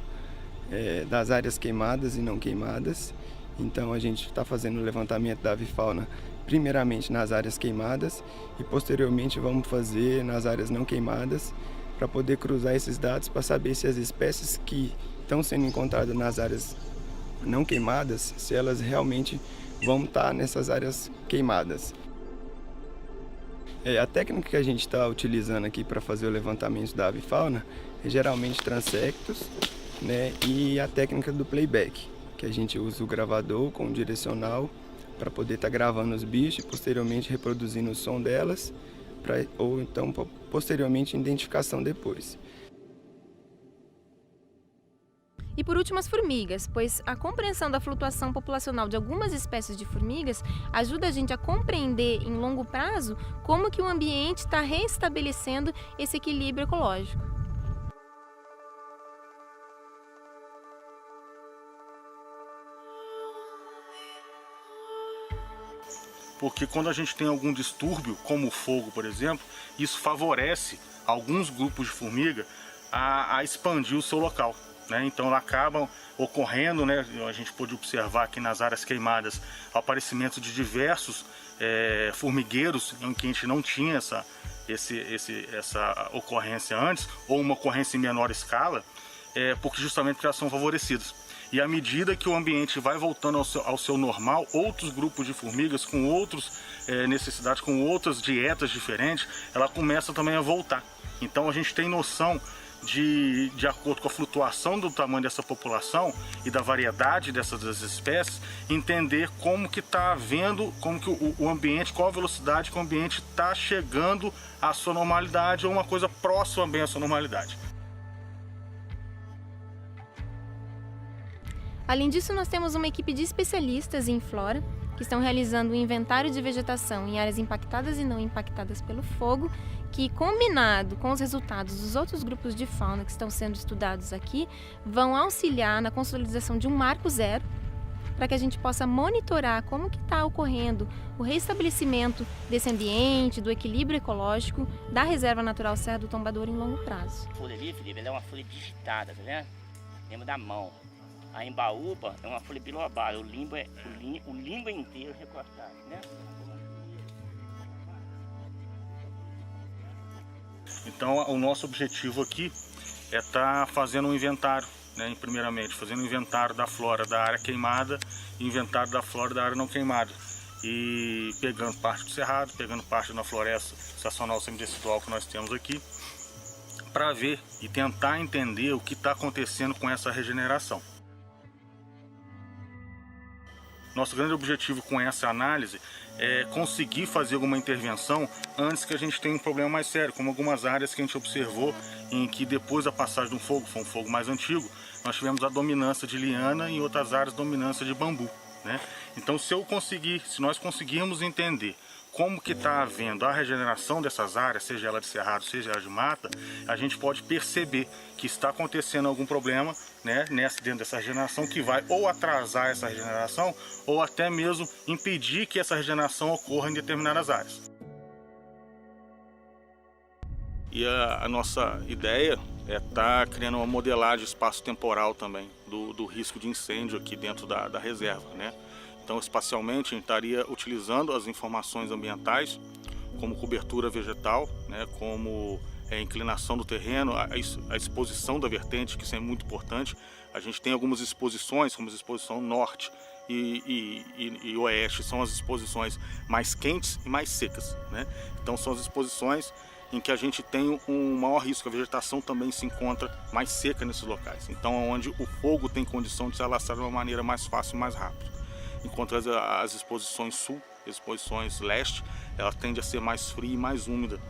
Speaker 17: das áreas queimadas e não queimadas. Então a gente está fazendo o levantamento da avifauna primeiramente nas áreas queimadas e posteriormente vamos fazer nas áreas não queimadas para poder cruzar esses dados para saber se as espécies que estão sendo encontradas nas áreas não queimadas, se elas realmente vão estar nessas áreas queimadas. A técnica que a gente está utilizando aqui para fazer o levantamento da avifauna é geralmente transectos, né, e a técnica do playback, que a gente usa o gravador com o direcional para poder estar gravando os bichos e posteriormente reproduzindo o som delas, ou então posteriormente identificação depois.
Speaker 12: E por último, as formigas, pois a compreensão da flutuação populacional de algumas espécies de formigas ajuda a gente a compreender em longo prazo como que o ambiente está restabelecendo esse equilíbrio ecológico.
Speaker 13: Porque quando a gente tem algum distúrbio, como o fogo, por exemplo, isso favorece alguns grupos de formiga a expandir o seu local. Então acabam ocorrendo, né? A gente pôde observar aqui nas áreas queimadas o aparecimento de diversos formigueiros em que a gente não tinha essa ocorrência antes, ou uma ocorrência em menor escala, porque justamente elas são favorecidas. E à medida que o ambiente vai voltando ao seu normal, outros grupos de formigas com outras necessidades, com outras dietas diferentes, ela começa também a voltar. Então a gente tem noção de acordo com a flutuação do tamanho dessa população e da variedade dessas espécies, entender como que está havendo, como que o ambiente, qual a velocidade que o ambiente está chegando à sua normalidade ou uma coisa próxima bem à sua normalidade.
Speaker 12: Além disso, nós temos uma equipe de especialistas em flora que estão realizando um inventário de vegetação em áreas impactadas e não impactadas pelo fogo, que, combinado com os resultados dos outros grupos de fauna que estão sendo estudados aqui, vão auxiliar na consolidação de um marco zero, para que a gente possa monitorar como que está ocorrendo o restabelecimento desse ambiente, do equilíbrio ecológico da Reserva Natural Serra do Tombador em longo prazo.
Speaker 18: A folha ali, Felipe, ela é uma folha digitada, tá vendo? Lembra da mão. A embaúba é uma folha bilobada, o limbo é inteiro recortado, né?
Speaker 13: Então o nosso objetivo aqui é estar fazendo um inventário, né? Primeiramente, fazendo um inventário da flora da área queimada inventário da flora da área não queimada. E pegando parte do cerrado, pegando parte da floresta estacional semidecidual que nós temos aqui, para ver e tentar entender o que está acontecendo com essa regeneração. Nosso grande objetivo com essa análise é conseguir fazer alguma intervenção antes que a gente tenha um problema mais sério, como algumas áreas que a gente observou em que depois da passagem de um fogo, foi um fogo mais antigo, nós tivemos a dominância de liana e em outras áreas dominância de bambu, né? Então se nós conseguirmos entender como que está havendo a regeneração dessas áreas, seja ela de cerrado, seja ela de mata, a gente pode perceber que está acontecendo algum problema, né, dentro dessa regeneração que vai ou atrasar essa regeneração ou até mesmo impedir que essa regeneração ocorra em determinadas áreas. E a nossa ideia é estar criando uma modelagem espaço-temporal também do risco de incêndio aqui dentro da reserva, né? Então, espacialmente, a gente estaria utilizando as informações ambientais, como cobertura vegetal, né, como inclinação do terreno, a exposição da vertente, que isso é muito importante. A gente tem algumas exposições, como a exposição norte e oeste, são as exposições mais quentes e mais secas, né? Então, são as exposições em que a gente tem um maior risco, a vegetação também se encontra mais seca nesses locais. Então, é onde o fogo tem condição de se alastrar de uma maneira mais fácil e mais rápida. Enquanto as exposições sul, as exposições leste, ela tende a ser mais fria e mais úmida.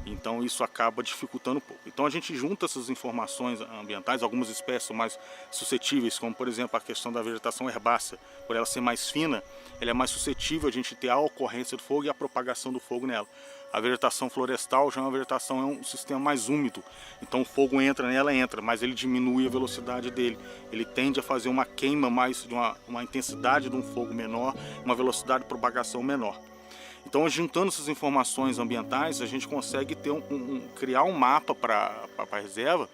Speaker 13: Então isso acaba dificultando um pouco. Então a gente junta essas informações ambientais, algumas espécies são mais suscetíveis, como por exemplo a questão da vegetação herbácea. Por ela ser mais fina, ela é mais suscetível a gente ter a ocorrência do fogo e a propagação do fogo nela. A vegetação florestal já é uma vegetação, é um sistema mais úmido. Então o fogo entra nela, mas ele diminui a velocidade dele. Ele tende a fazer uma queima mais, uma intensidade de um fogo menor, uma velocidade de propagação menor. Então, juntando essas informações ambientais, a gente consegue ter criar um mapa para a reserva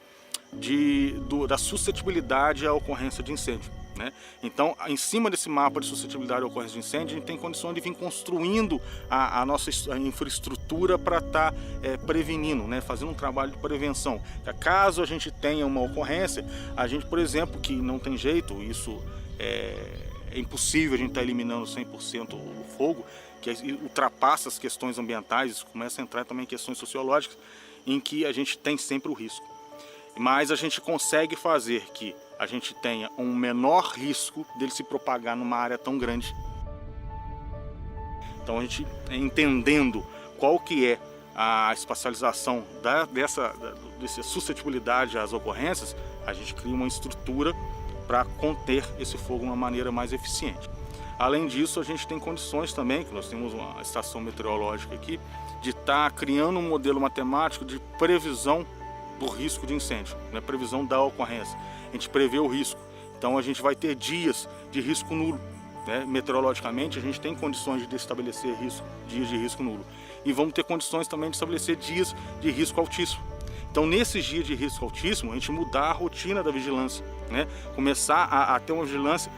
Speaker 13: da suscetibilidade à ocorrência de incêndio, né? Então, em cima desse mapa de suscetibilidade à ocorrência de incêndio, a gente tem condições de vir construindo a nossa infraestrutura para estar prevenindo, né? Fazendo um trabalho de prevenção. Caso a gente tenha uma ocorrência, a gente, por exemplo, que não tem jeito, isso é impossível a gente estar eliminando 100% o fogo, que ultrapassa as questões ambientais, começa a entrar também em questões sociológicas, em que a gente tem sempre o risco. Mas a gente consegue fazer que a gente tenha um menor risco dele se propagar numa área tão grande. Então a gente, entendendo qual que é a espacialização dessa suscetibilidade às ocorrências, a gente cria uma estrutura para conter esse fogo de uma maneira mais eficiente. Além disso, a gente tem condições também, que nós temos uma estação meteorológica aqui, de estar criando um modelo matemático de previsão do risco de incêndio, né? Previsão da ocorrência. A gente prevê o risco. Então a gente vai ter dias de risco nulo, né? Meteorologicamente, a gente tem condições de estabelecer dias de risco nulo. E vamos ter condições também de estabelecer dias de risco altíssimo. Então, nesses dias de risco altíssimo, a gente mudar a rotina da vigilância, né? Começar a ter uma vigilância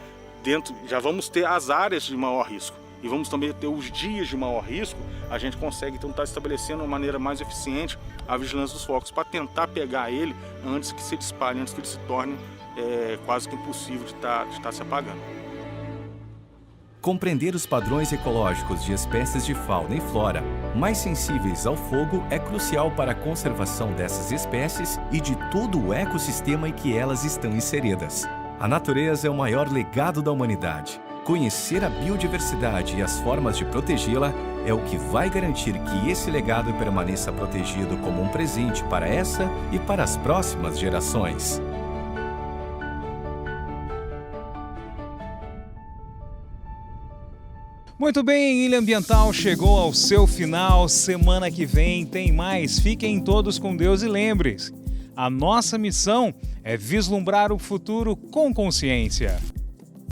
Speaker 13: já vamos ter as áreas de maior risco e vamos também ter os dias de maior risco. A gente consegue então estar estabelecendo uma maneira mais eficiente a vigilância dos focos para tentar pegar ele antes que se dispare, antes que ele se torne quase que impossível de estar se apagando.
Speaker 6: Compreender os padrões ecológicos de espécies de fauna e flora mais sensíveis ao fogo é crucial para a conservação dessas espécies e de todo o ecossistema em que elas estão inseridas. A natureza é o maior legado da humanidade. Conhecer a biodiversidade e as formas de protegê-la é o que vai garantir que esse legado permaneça protegido como um presente para essa e para as próximas gerações.
Speaker 11: Muito bem, Ilha Ambiental chegou ao seu final. Semana que vem tem mais. Fiquem todos com Deus e lembre-se, a nossa missão é vislumbrar o futuro com consciência.